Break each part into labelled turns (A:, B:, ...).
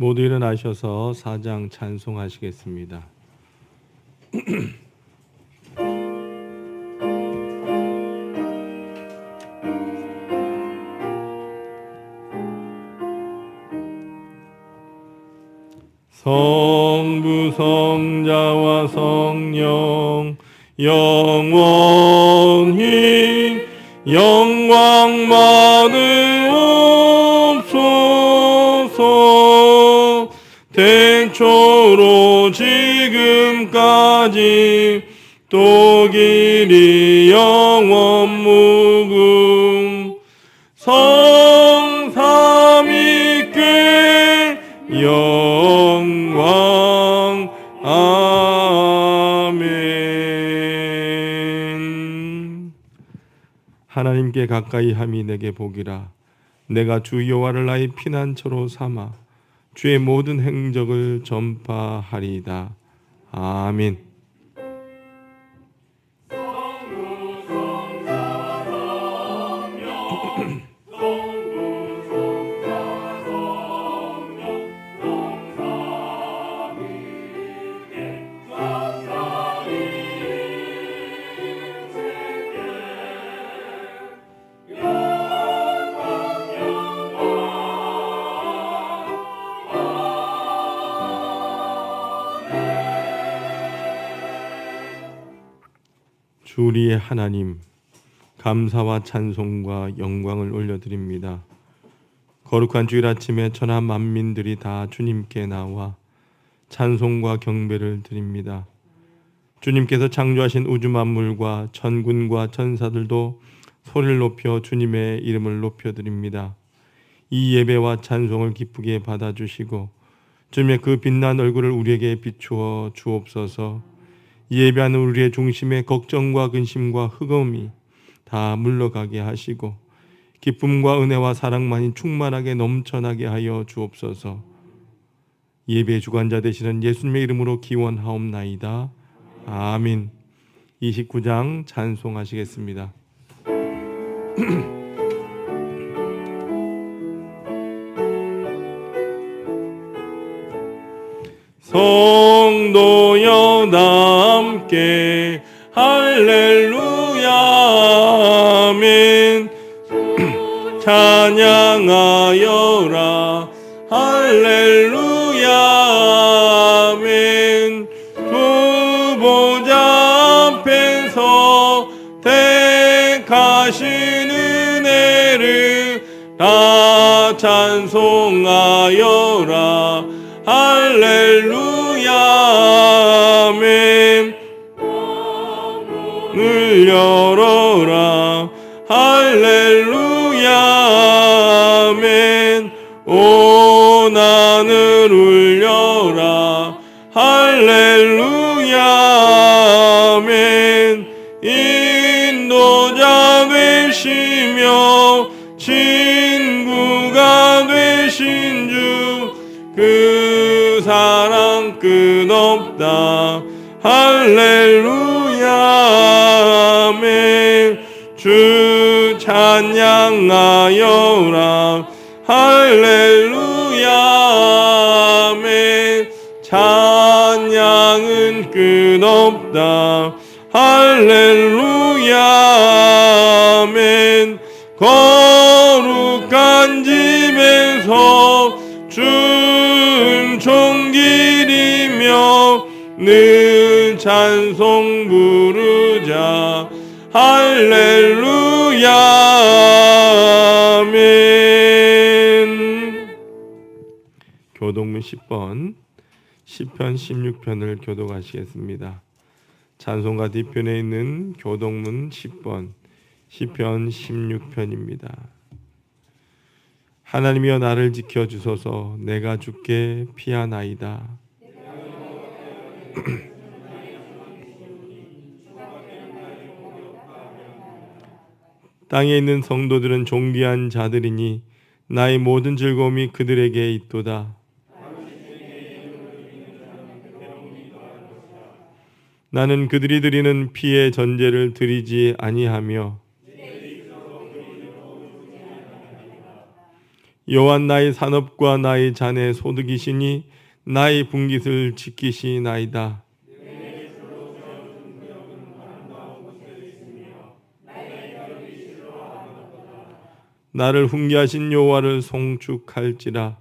A: 모두 일어나셔서 사장 찬송하시겠습니다. 성부 성자와 성령 영원히 영광 받으옵소서. 태초로 지금까지 또 길이 영원 무궁 성삼위께 영광. 아멘. 하나님께 가까이 함이 내게 복이라. 내가 주 여호와를 나의 피난처로 삼아 주의 모든 행적을 전파하리이다. 아멘. 주 우리의 하나님, 감사와 찬송과 영광을 올려드립니다. 거룩한 주일 아침에 천하 만민들이 다 주님께 나와 찬송과 경배를 드립니다. 주님께서 창조하신 우주 만물과 천군과 천사들도 소리를 높여 주님의 이름을 높여드립니다. 이 예배와 찬송을 기쁘게 받아주시고 주님의 그 빛난 얼굴을 우리에게 비추어 주옵소서. 예배하는 우리의 중심에 걱정과 근심과 흑암이 다 물러가게 하시고 기쁨과 은혜와 사랑만이 충만하게 넘쳐나게 하여 주옵소서. 예배 주관자 되시는 예수님의 이름으로 기원하옵나이다. 아멘. 29장 찬송하시겠습니다. 성도여 다 함께 할렐루야 아멘. 찬양하여라 할렐루야 아멘. 두 보좌 앞에서 택하신 은혜를 다 찬송하여라 할렐루야 아멘. 문을 열어라 할렐루야 아멘. 온 하늘 울려라 할렐루야 아멘. 인도자 되시며 친구가 되신 주 그 사랑 끝없다 할렐루야 아멘. 주 찬양하여라 할렐루야 아멘. 찬양은 끝없다 할렐루야 아멘. 거룩한 집에서 춤총 기리며 늘 찬송 부르자 할렐루야 아멘. 교독문 10번 시편 16편을 교독하시겠습니다. 찬송가 뒤편에 있는 교독문 10번 시편 16편입니다. 하나님이여 나를 지켜주소서. 내가 주께 피하나이다. 땅에 있는 성도들은 존귀한 자들이니 나의 모든 즐거움이 그들에게 있도다. 나는 그들이 드리는 피의 전제를 드리지 아니하며 여호와 나의 산업과 나의 잔의 소득이시니 나의 분깃을 지키시나이다. 나를 훈계하신 여호와를 송축할지라.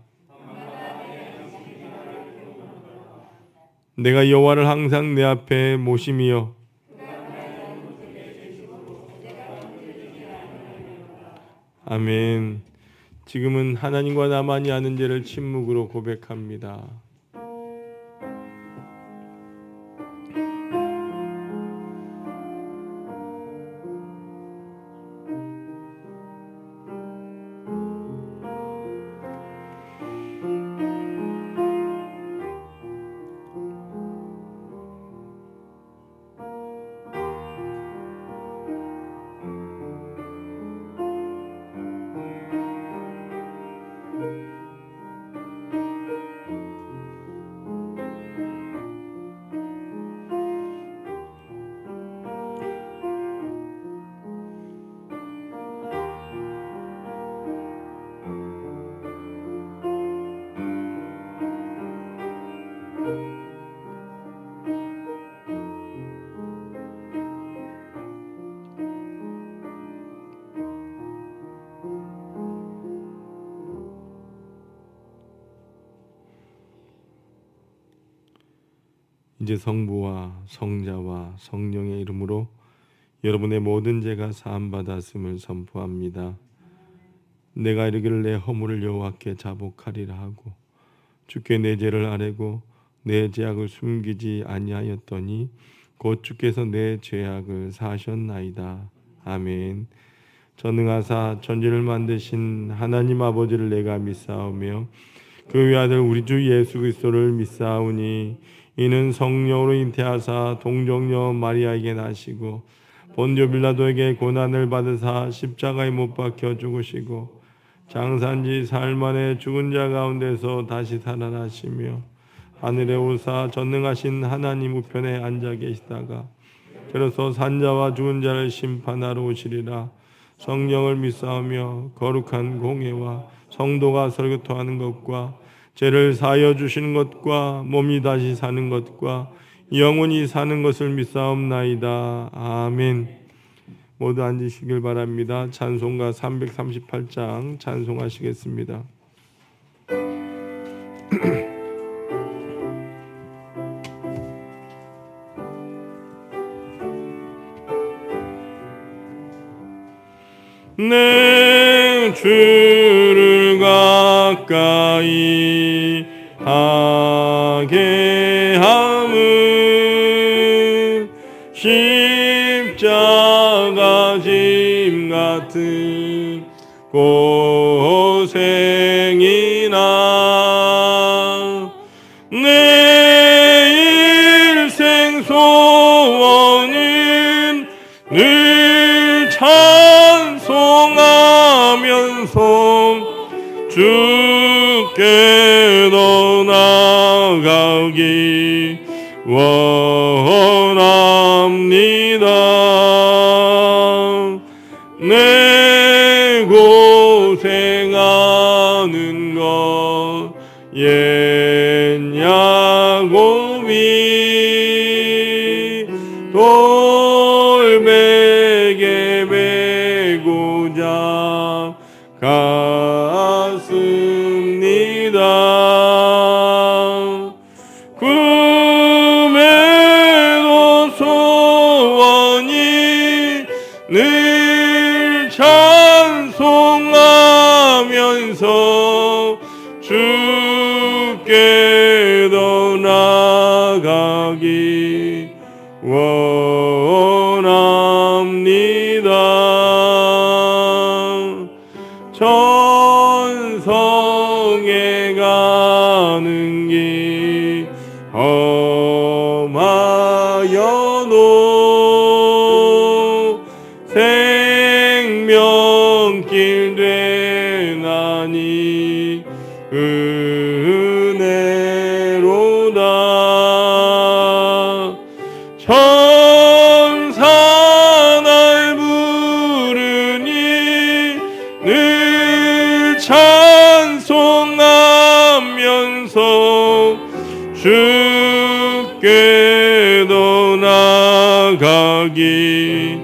A: 내가 여호와를 항상 내 앞에 모심이여 아멘. 지금은 하나님과 나만이 아는 죄를 침묵으로 고백합니다. 이제 성부와 성자와 성령의 이름으로 여러분의 모든 죄가 사함받았음을 선포합니다. 내가 이르기를 내 허물을 여호와께 자복하리라 하고 주께 내 죄를 아뢰고 내 죄악을 숨기지 아니하였더니 곧 주께서 내 죄악을 사하셨나이다. 아멘. 전능하사 천지를 만드신 하나님 아버지를 내가 믿사오며 그 외아들 우리 주 예수 그리스도를 믿사오니 이는 성령으로 잉태하사 동정녀 마리아에게 나시고 본디오 빌라도에게 고난을 받으사 십자가에 못 박혀 죽으시고 장사한지 사흘 만에 죽은 자 가운데서 다시 살아나시며 하늘에 오사 전능하신 하나님 우편에 앉아 계시다가 그래서 산자와 죽은 자를 심판하러 오시리라. 성령을 믿사오며 거룩한 공예와 성도가 설교토하는 것과 죄를 사하여 주시는 것과 몸이 다시 사는 것과 영원히 사는 것을 믿사옵나이다. 아멘. 모두 앉으시길 바랍니다. 찬송가 338장 찬송하시겠습니다. 내 주를 가까이 하게 함은 십자가 짐 같은 고생이나 내 일생 소원은 늘 찬송하면서 주께로 나가기 원합니다. 내 고생하는 것 옛 야곱이 돌베개 메고자 갔습니다. 꿈에도 소원이 늘 찬송하면서 주께로 나가기 원합니다. 천성에 가는 길 험하여도 생명길 되나니 은혜로다. 천사 날 부르니 늘 찬송하면서 바라기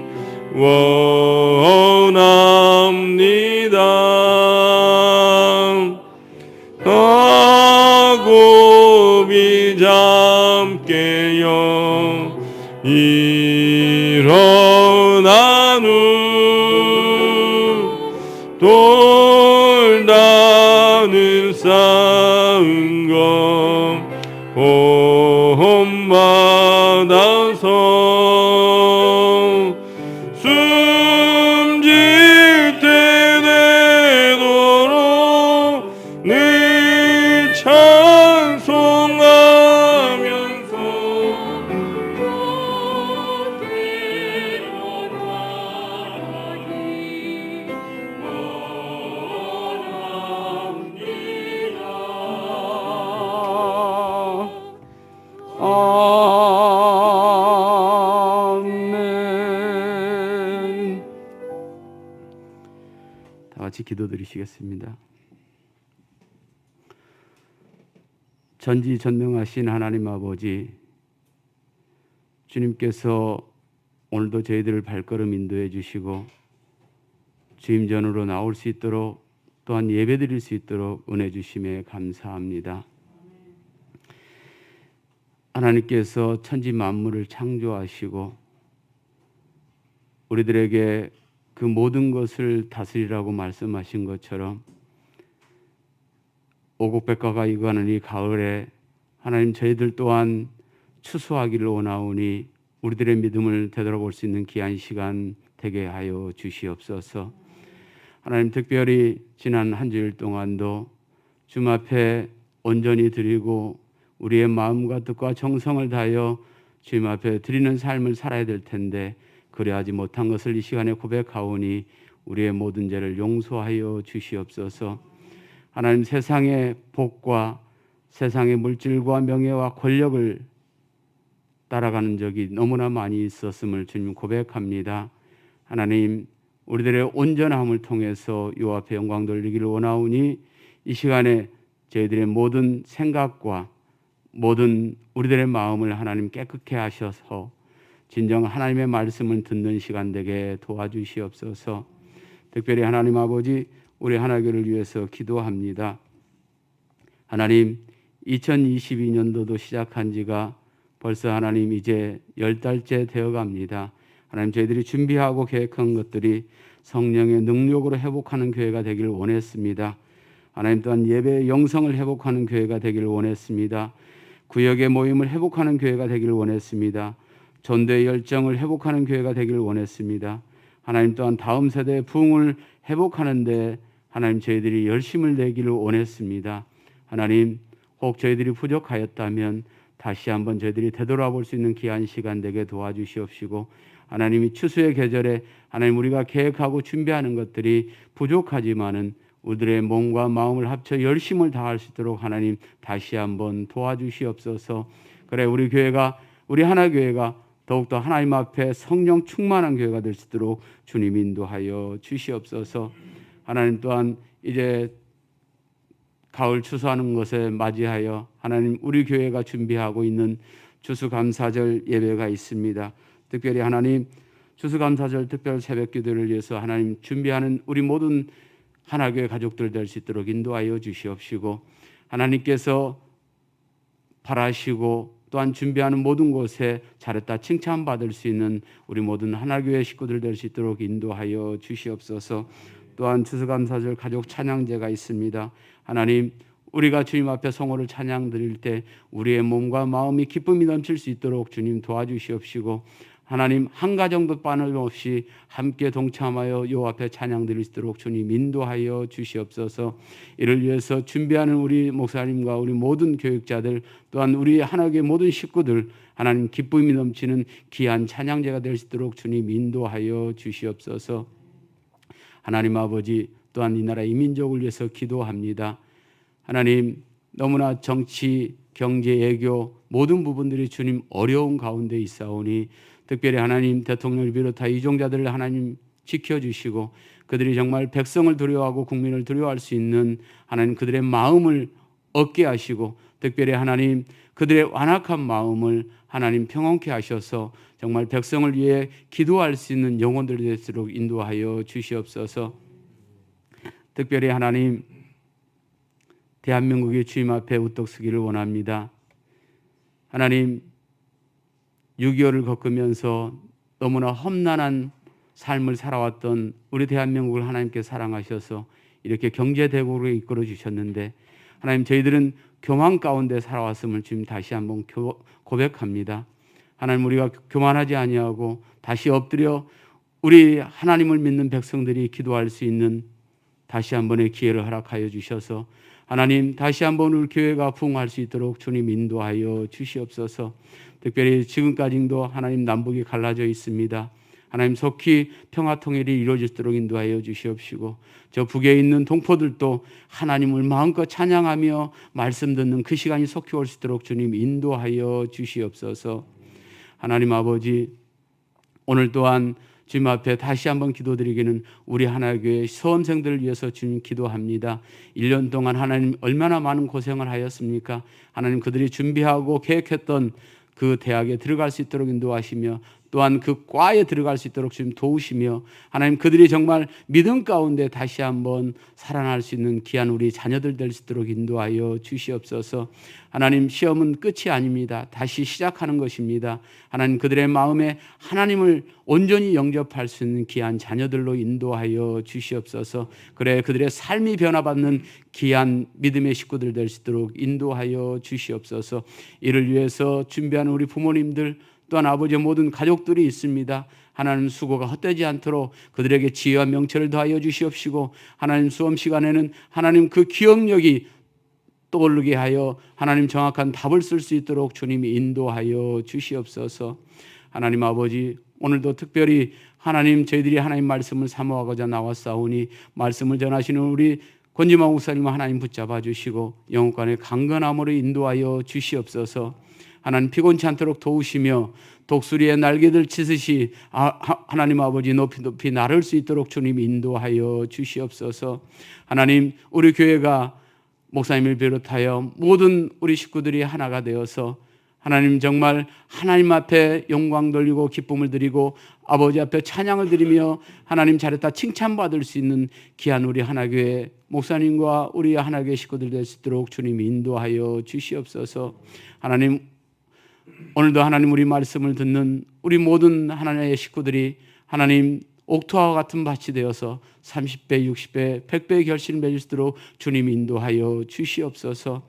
A: 원합니다. 하고비 잠깨어 일어나는 돌다는 쌓은 것 본받아서 숨질 때 되도록 늘 찬송하면서
B: 아멘. 다 같이 기도드리시겠습니다. 전지전능하신 하나님 아버지, 주님께서 오늘도 저희들을 발걸음 인도해 주시고 주임 전으로 나올 수 있도록 또한 예배드릴 수 있도록 은혜 주심에 감사합니다. 하나님께서 천지 만물을 창조하시고 우리들에게 그 모든 것을 다스리라고 말씀하신 것처럼 오곡백과가 익어가는 이 가을에 하나님 저희들 또한 추수하기를 원하오니 우리들의 믿음을 되돌아볼 수 있는 귀한 시간 되게 하여 주시옵소서. 하나님 특별히 지난 한 주일 동안도 주님 앞에 온전히 드리고 우리의 마음과 뜻과 정성을 다하여 주님 앞에 드리는 삶을 살아야 될 텐데 그리하지 못한 것을 이 시간에 고백하오니 우리의 모든 죄를 용서하여 주시옵소서. 하나님 세상의 복과 세상의 물질과 명예와 권력을 따라가는 적이 너무나 많이 있었음을 주님 고백합니다. 하나님 우리들의 온전함을 통해서 요 앞에 영광 돌리기를 원하오니 이 시간에 저희들의 모든 생각과 모든 우리들의 마음을 하나님 깨끗게 하셔서 진정 하나님의 말씀을 듣는 시간 되게 도와주시옵소서. 특별히 하나님 아버지 우리 하나교를 위해서 기도합니다. 하나님 2022년도도 시작한 지가 벌써 하나님 이제 10달째 되어갑니다. 하나님 저희들이 준비하고 계획한 것들이 성령의 능력으로 회복하는 교회가 되기를 원했습니다. 하나님 또한 예배의 영성을 회복하는 교회가 되기를 원했습니다. 구역의 모임을 회복하는 교회가 되기를 원했습니다. 전도의 열정을 회복하는 교회가 되기를 원했습니다. 하나님 또한 다음 세대의 부흥을 회복하는 데 하나님 저희들이 열심을 내기를 원했습니다. 하나님 혹 저희들이 부족하였다면 다시 한번 저희들이 되돌아볼 수 있는 귀한 시간 되게 도와주시옵시고 하나님이 추수의 계절에 하나님 우리가 계획하고 준비하는 것들이 부족하지만은 우리들의 몸과 마음을 합쳐 열심을 다할 수 있도록 하나님 다시 한번 도와주시옵소서. 그래 우리 교회가 우리 하나교회가 더욱더 하나님 앞에 성령 충만한 교회가 될 수 있도록 주님 인도하여 주시옵소서. 하나님 또한 이제 가을 추수하는 것에 맞이하여 하나님 우리 교회가 준비하고 있는 추수감사절 예배가 있습니다. 특별히 하나님 추수감사절 특별 새벽기도를 위해서 하나님 준비하는 우리 모든 하나교회 가족들 될 수 있도록 인도하여 주시옵시고 하나님께서 바라시고 또한 준비하는 모든 곳에 잘했다 칭찬받을 수 있는 우리 모든 하나교회 식구들 될 수 있도록 인도하여 주시옵소서. 또한 추수감사절 가족 찬양제가 있습니다. 하나님 우리가 주님 앞에 성호를 찬양 드릴 때 우리의 몸과 마음이 기쁨이 넘칠 수 있도록 주님 도와주시옵시고 하나님 한 가정도 빠짐없이 함께 동참하여 요 앞에 찬양 드릴 수 있도록 주님 인도하여 주시옵소서. 이를 위해서 준비하는 우리 목사님과 우리 모든 교육자들 또한 우리 하나교회 모든 식구들 하나님 기쁨이 넘치는 귀한 찬양제가 될 수 있도록 주님 인도하여 주시옵소서. 하나님 아버지 또한 이 나라 이민족을 위해서 기도합니다. 하나님 너무나 정치, 경제, 외교 모든 부분들이 주님 어려운 가운데 있사오니 특별히 하나님 대통령을 비롯하여 이종자들을 하나님 지켜주시고 그들이 정말 백성을 두려워하고 국민을 두려워할 수 있는 하나님 그들의 마음을 얻게 하시고 특별히 하나님 그들의 완악한 마음을 하나님 평온케 하셔서 정말 백성을 위해 기도할 수 있는 영혼들이 될수록 인도하여 주시옵소서. 특별히 하나님 대한민국의 주님 앞에 우뚝 서기를 원합니다. 하나님 6.25를 겪으면서 너무나 험난한 삶을 살아왔던 우리 대한민국을 하나님께 사랑하셔서 이렇게 경제대국으로 이끌어 주셨는데 하나님 저희들은 교만 가운데 살아왔음을 지금 다시 한번 고백합니다. 하나님 우리가 교만하지 아니하고 다시 엎드려 우리 하나님을 믿는 백성들이 기도할 수 있는 다시 한번의 기회를 허락하여 주셔서 하나님 다시 한번 우리 교회가 부흥할 수 있도록 주님 인도하여 주시옵소서. 특별히 지금까지도 하나님 남북이 갈라져 있습니다. 하나님 속히 평화 통일이 이루어지도록 인도하여 주시옵시고 저 북에 있는 동포들도 하나님을 마음껏 찬양하며 말씀 듣는 그 시간이 속히 올 수 있도록 주님 인도하여 주시옵소서. 하나님 아버지 오늘 또한 주님 앞에 다시 한번 기도드리기는 우리 하나교회 수험생들을 위해서 주님 기도합니다. 1년 동안 하나님 얼마나 많은 고생을 하였습니까? 하나님 그들이 준비하고 계획했던 그 대학에 들어갈 수 있도록 인도하시며 또한 그 과에 들어갈 수 있도록 주님 도우시며 하나님 그들이 정말 믿음 가운데 다시 한번 살아날 수 있는 귀한 우리 자녀들 될 수 있도록 인도하여 주시옵소서. 하나님 시험은 끝이 아닙니다. 다시 시작하는 것입니다. 하나님 그들의 마음에 하나님을 온전히 영접할 수 있는 귀한 자녀들로 인도하여 주시옵소서. 그래 그들의 삶이 변화받는 귀한 믿음의 식구들 될 수 있도록 인도하여 주시옵소서. 이를 위해서 준비하는 우리 부모님들 또한 아버지의 모든 가족들이 있습니다. 하나님 수고가 헛되지 않도록 그들에게 지혜와 명철을 더하여 주시옵시고 하나님 수험 시간에는 하나님 그 기억력이 떠오르게 하여 하나님 정확한 답을 쓸 수 있도록 주님이 인도하여 주시옵소서. 하나님 아버지 오늘도 특별히 하나님 저희들이 하나님 말씀을 사모하고자 나왔사오니 말씀을 전하시는 우리 권지만 목사님을 하나님 붙잡아 주시고 영혼간의 강건함으로 인도하여 주시옵소서. 하나님 피곤치 않도록 도우시며 독수리의 날개들 치듯이 하나님 아버지 높이 높이 나를 수 있도록 주님 인도하여 주시옵소서. 하나님 우리 교회가 목사님을 비롯하여 모든 우리 식구들이 하나가 되어서 하나님 정말 하나님 앞에 영광 돌리고 기쁨을 드리고 아버지 앞에 찬양을 드리며 하나님 잘했다 칭찬받을 수 있는 귀한 우리 하나교회 목사님과 우리 하나교회 식구들 될 수 있도록 주님 인도하여 주시옵소서. 하나님 오늘도 하나님 우리 말씀을 듣는 우리 모든 하나님의 식구들이 하나님 옥토와 같은 밭이 되어서 30배, 60배, 100배의 결실을 맺을 수 있도록 주님 인도하여 주시옵소서.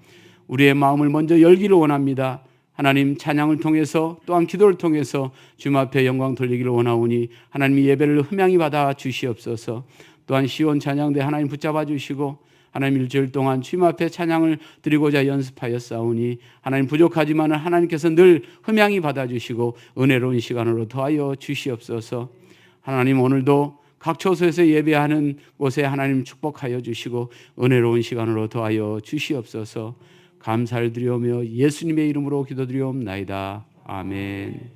B: 우리의 마음을 먼저 열기를 원합니다. 하나님 찬양을 통해서 또한 기도를 통해서 주님 앞에 영광 돌리기를 원하오니 하나님 예배를 흠양히 받아 주시옵소서. 또한 시온 찬양대 하나님 붙잡아 주시고 하나님 일주일 동안 주님 앞에 찬양을 드리고자 연습하였사오니 하나님 부족하지만 하나님께서 늘 흠양히 받아주시고 은혜로운 시간으로 더하여 주시옵소서. 하나님 오늘도 각 처소에서 예배하는 곳에 하나님 축복하여 주시고 은혜로운 시간으로 더하여 주시옵소서. 감사를 드리오며 예수님의 이름으로 기도드리옵나이다. 아멘.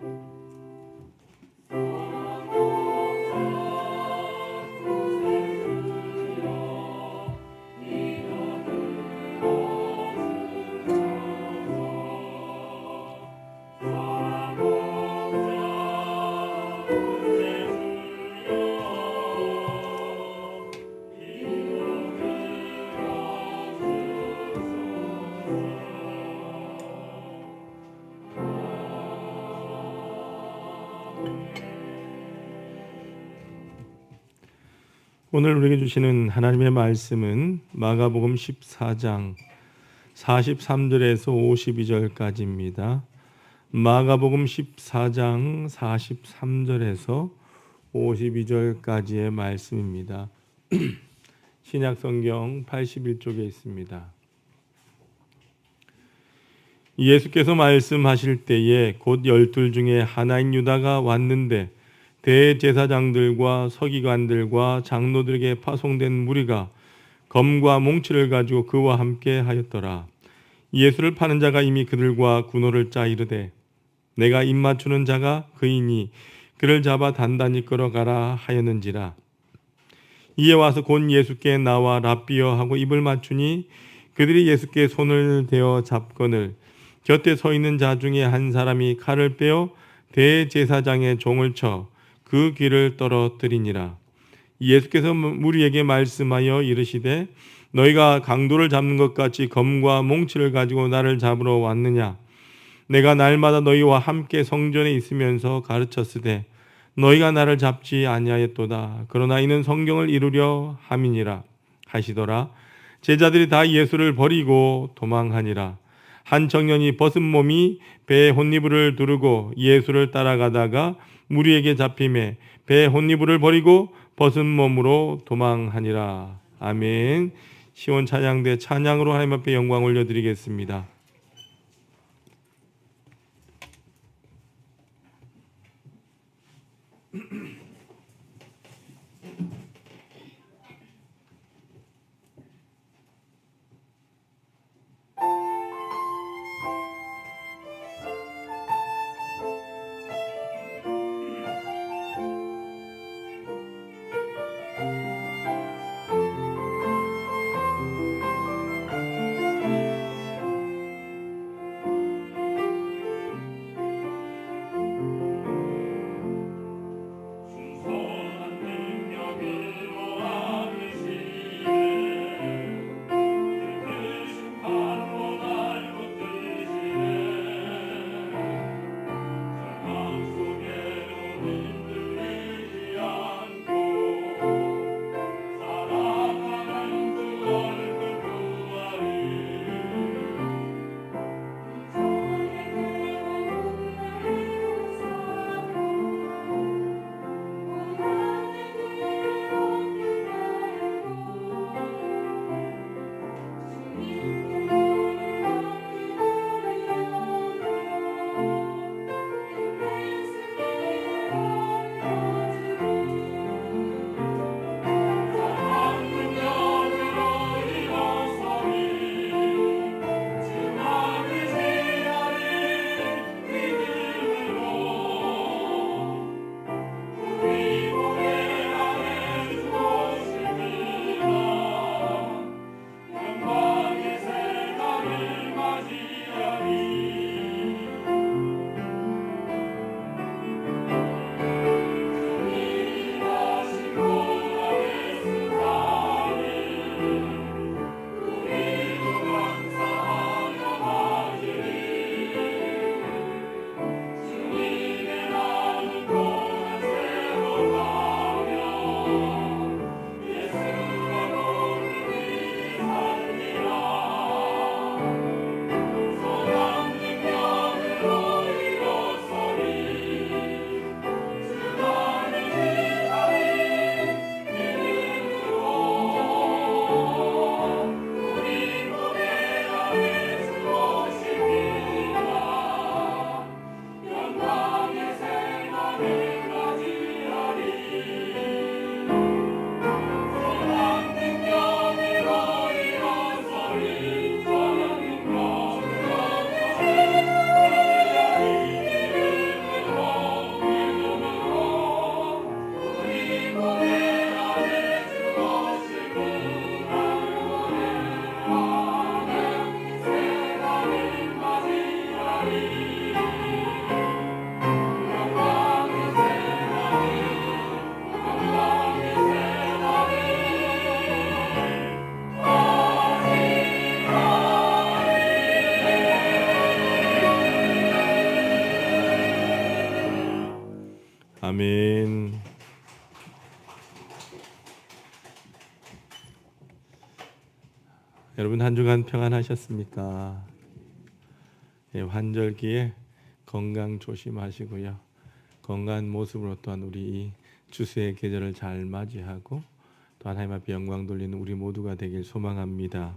A: 오늘 우리에게 주시는 하나님의 말씀은 마가복음 14장 43절에서 52절까지입니다. 마가복음 14장 43절에서 52절까지의 말씀입니다. 신약성경 81쪽에 있습니다. 예수께서 말씀하실 때에 곧 12 중에 하나인 유다가 왔는데 대제사장들과 서기관들과 장로들에게 파송된 무리가 검과 몽치를 가지고 그와 함께 하였더라. 예수를 파는 자가 이미 그들과 군호를 짜 이르되 내가 입 맞추는 자가 그이니 그를 잡아 단단히 끌어가라 하였는지라. 이에 와서 곧 예수께 나와 랍비여 하고 입을 맞추니 그들이 예수께 손을 대어 잡거늘 곁에 서 있는 자 중에 한 사람이 칼을 빼어 대제사장의 종을 쳐 그 귀를 떨어뜨리니라. 예수께서 무리에게 말씀하여 이르시되 너희가 강도를 잡는 것 같이 검과 몽치를 가지고 나를 잡으러 왔느냐? 내가 날마다 너희와 함께 성전에 있으면서 가르쳤으되 너희가 나를 잡지 아니하였도다. 그러나 이는 성경을 이루려 함이니라 하시더라. 제자들이 다 예수를 버리고 도망하니라. 한 청년이 벗은 몸이 배에 혼니부를 두르고 예수를 따라가다가 무리에게 잡힘에 배에 혼니부를 버리고 벗은 몸으로 도망하니라. 아멘. 시온 찬양대 찬양으로 하나님 앞에 영광 올려드리겠습니다. 아멘. 여러분 한 주간 평안하셨습니까? 예, 환절기에 건강 조심하시고요. 건강한 모습으로 또한 우리 추수의 계절을 잘 맞이하고 또 하나님 앞에 영광 돌리는 우리 모두가 되길 소망합니다.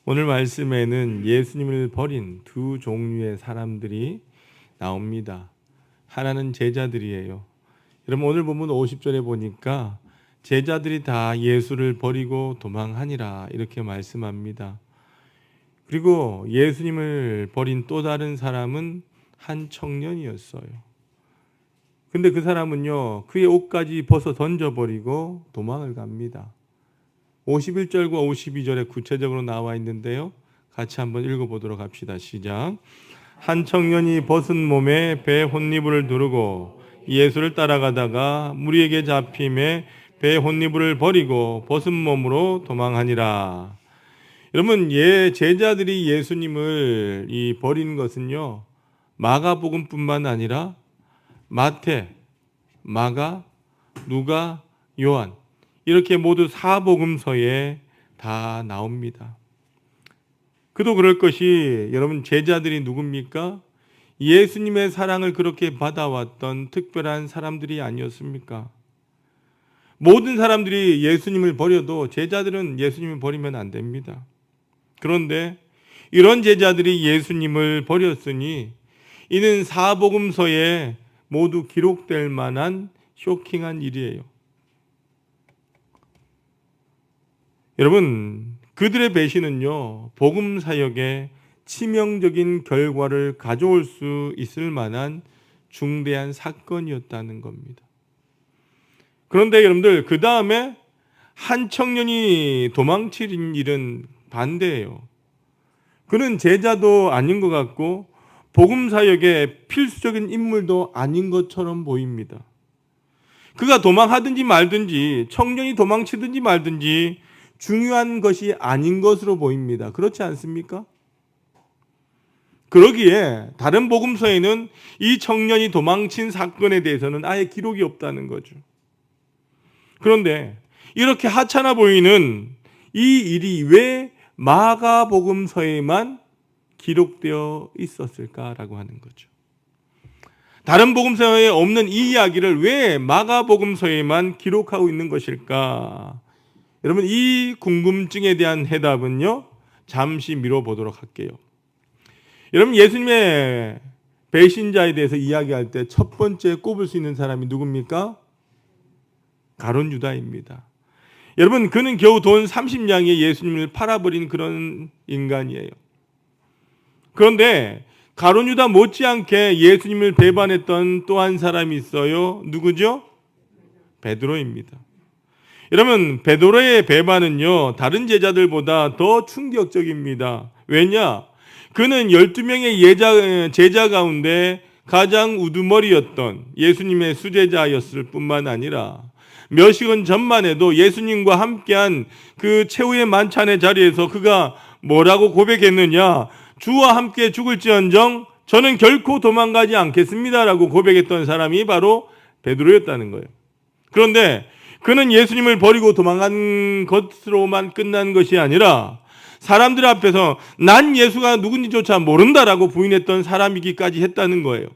A: 오늘 말씀에는 예수님을 버린 두 종류의 사람들이 나옵니다. 하나는 제자들이에요. 여러분 오늘 본문 50절에 보니까 제자들이 다 예수를 버리고 도망하니라 이렇게 말씀합니다. 그리고 예수님을 버린 또 다른 사람은 한 청년이었어요. 근데 그 사람은요, 그의 옷까지 벗어 던져버리고 도망을 갑니다. 51절과 52절에 구체적으로 나와 있는데요. 같이 한번 읽어보도록 합시다. 시작. 한 청년이 벗은 몸에 배 혼니부를 두르고 예수를 따라가다가 무리에게 잡힘에 배 혼니부를 버리고 벗은 몸으로 도망하니라. 여러분, 제자들이 예수님을 버린 것은요, 마가복음뿐만 아니라 마태, 마가, 누가, 요한 이렇게 모두 사복음서에 다 나옵니다. 그도 그럴 것이 여러분, 제자들이 누굽니까? 예수님의 사랑을 그렇게 받아왔던 특별한 사람들이 아니었습니까? 모든 사람들이 예수님을 버려도 제자들은 예수님을 버리면 안 됩니다. 그런데 이런 제자들이 예수님을 버렸으니 이는 사복음서에 모두 기록될 만한 쇼킹한 일이에요. 여러분, 그들의 배신은요, 복음 사역에 치명적인 결과를 가져올 수 있을 만한 중대한 사건이었다는 겁니다. 그런데 여러분들, 그 다음에 한 청년이 도망친 일은 반대예요. 그는 제자도 아닌 것 같고 복음 사역의 필수적인 인물도 아닌 것처럼 보입니다. 그가 도망하든지 말든지, 청년이 도망치든지 말든지 중요한 것이 아닌 것으로 보입니다. 그렇지 않습니까? 그러기에 다른 복음서에는 이 청년이 도망친 사건에 대해서는 아예 기록이 없다는 거죠. 그런데 이렇게 하찮아 보이는 이 일이 왜 마가복음서에만 기록되어 있었을까라고 하는 거죠. 다른 복음서에 없는 이 이야기를 왜 마가복음서에만 기록하고 있는 것일까? 여러분, 이 궁금증에 대한 해답은요, 잠시 미뤄보도록 할게요. 여러분, 예수님의 배신자에 대해서 이야기할 때 첫 번째 꼽을 수 있는 사람이 누굽니까? 가룟 유다입니다. 여러분, 그는 겨우 돈 30냥에 예수님을 팔아버린 그런 인간이에요. 그런데 가룟 유다 못지않게 예수님을 배반했던 또 한 사람이 있어요. 누구죠? 베드로입니다. 여러분, 베드로의 배반은요, 다른 제자들보다 더 충격적입니다. 왜냐? 그는 12명의 제자 가운데 가장 우두머리였던 예수님의 수제자였을 뿐만 아니라 몇시간 전만 해도 예수님과 함께한 그 최후의 만찬의 자리에서 그가 뭐라고 고백했느냐? 주와 함께 죽을지언정 저는 결코 도망가지 않겠습니다라고 고백했던 사람이 바로 베드로였다는 거예요. 그런데 그는 예수님을 버리고 도망간 것으로만 끝난 것이 아니라 사람들 앞에서 난 예수가 누군지조차 모른다라고 부인했던 사람이기까지 했다는 거예요.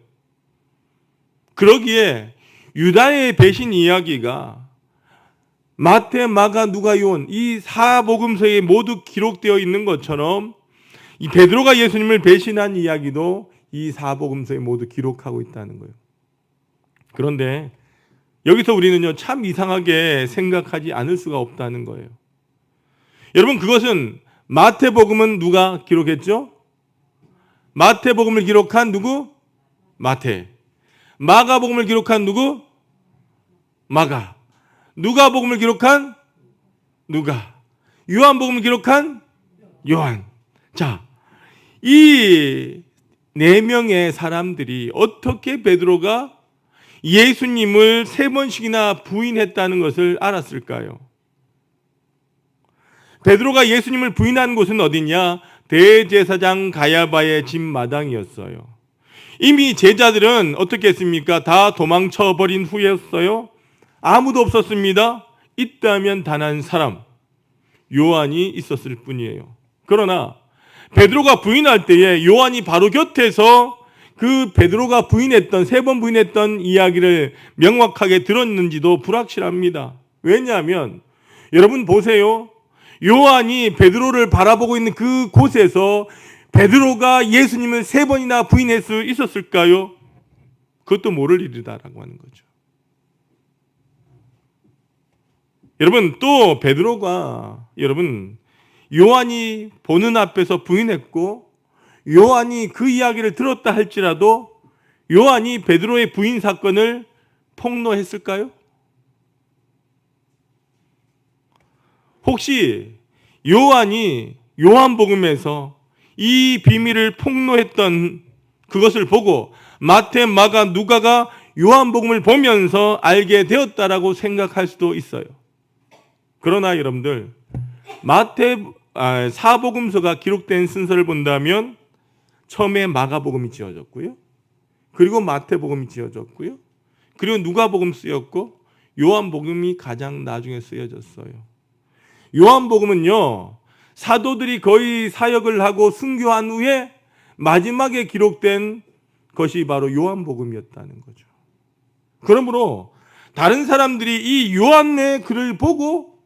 A: 그러기에 유다의 배신 이야기가 마태, 마가, 누가, 요한 이 사복음서에 모두 기록되어 있는 것처럼 이 베드로가 예수님을 배신한 이야기도 이 사복음서에 모두 기록하고 있다는 거예요. 그런데 여기서 우리는요, 참 이상하게 생각하지 않을 수가 없다는 거예요. 여러분, 그것은 마태복음은 누가 기록했죠? 마태복음을 기록한 누구? 마태. 마가복음을 기록한 누구? 마가. 누가복음을 기록한 누가. 요한복음을 기록한 요한. 자, 이 네 명의 사람들이 어떻게 베드로가 예수님을 3번씩이나 부인했다는 것을 알았을까요? 베드로가 예수님을 부인한 곳은 어디냐? 대제사장 가야바의 집 마당이었어요. 이미 제자들은 어떻게 했습니까? 다 도망쳐 버린 후였어요. 아무도 없었습니다. 있다면 단 한 사람, 요한이 있었을 뿐이에요. 그러나 베드로가 부인할 때에 요한이 바로 곁에서 그 베드로가 부인했던 3번 부인했던 이야기를 명확하게 들었는지도 불확실합니다. 왜냐하면 여러분 보세요. 요한이 베드로를 바라보고 있는 그 곳에서 베드로가 예수님을 3번이나 부인할 수 있었을까요? 그것도 모를 일이다라고 하는 거죠. 여러분, 또 베드로가 요한이 보는 앞에서 부인했고 요한이 그 이야기를 들었다 할지라도 요한이 베드로의 부인 사건을 폭로했을까요? 혹시 요한이 요한복음에서 이 비밀을 폭로했던 그것을 보고 마태, 마가, 누가가 요한복음을 보면서 알게 되었다라고 생각할 수도 있어요. 그러나 여러분들, 사복음서가 기록된 순서를 본다면 처음에 마가복음이 지어졌고요, 그리고 마태복음이 지어졌고요, 그리고 누가복음 쓰였고 요한복음이 가장 나중에 쓰여졌어요. 요한복음은요, 사도들이 거의 사역을 하고 순교한 후에 마지막에 기록된 것이 바로 요한복음이었다는 거죠. 그러므로 다른 사람들이 이 요한의 글을 보고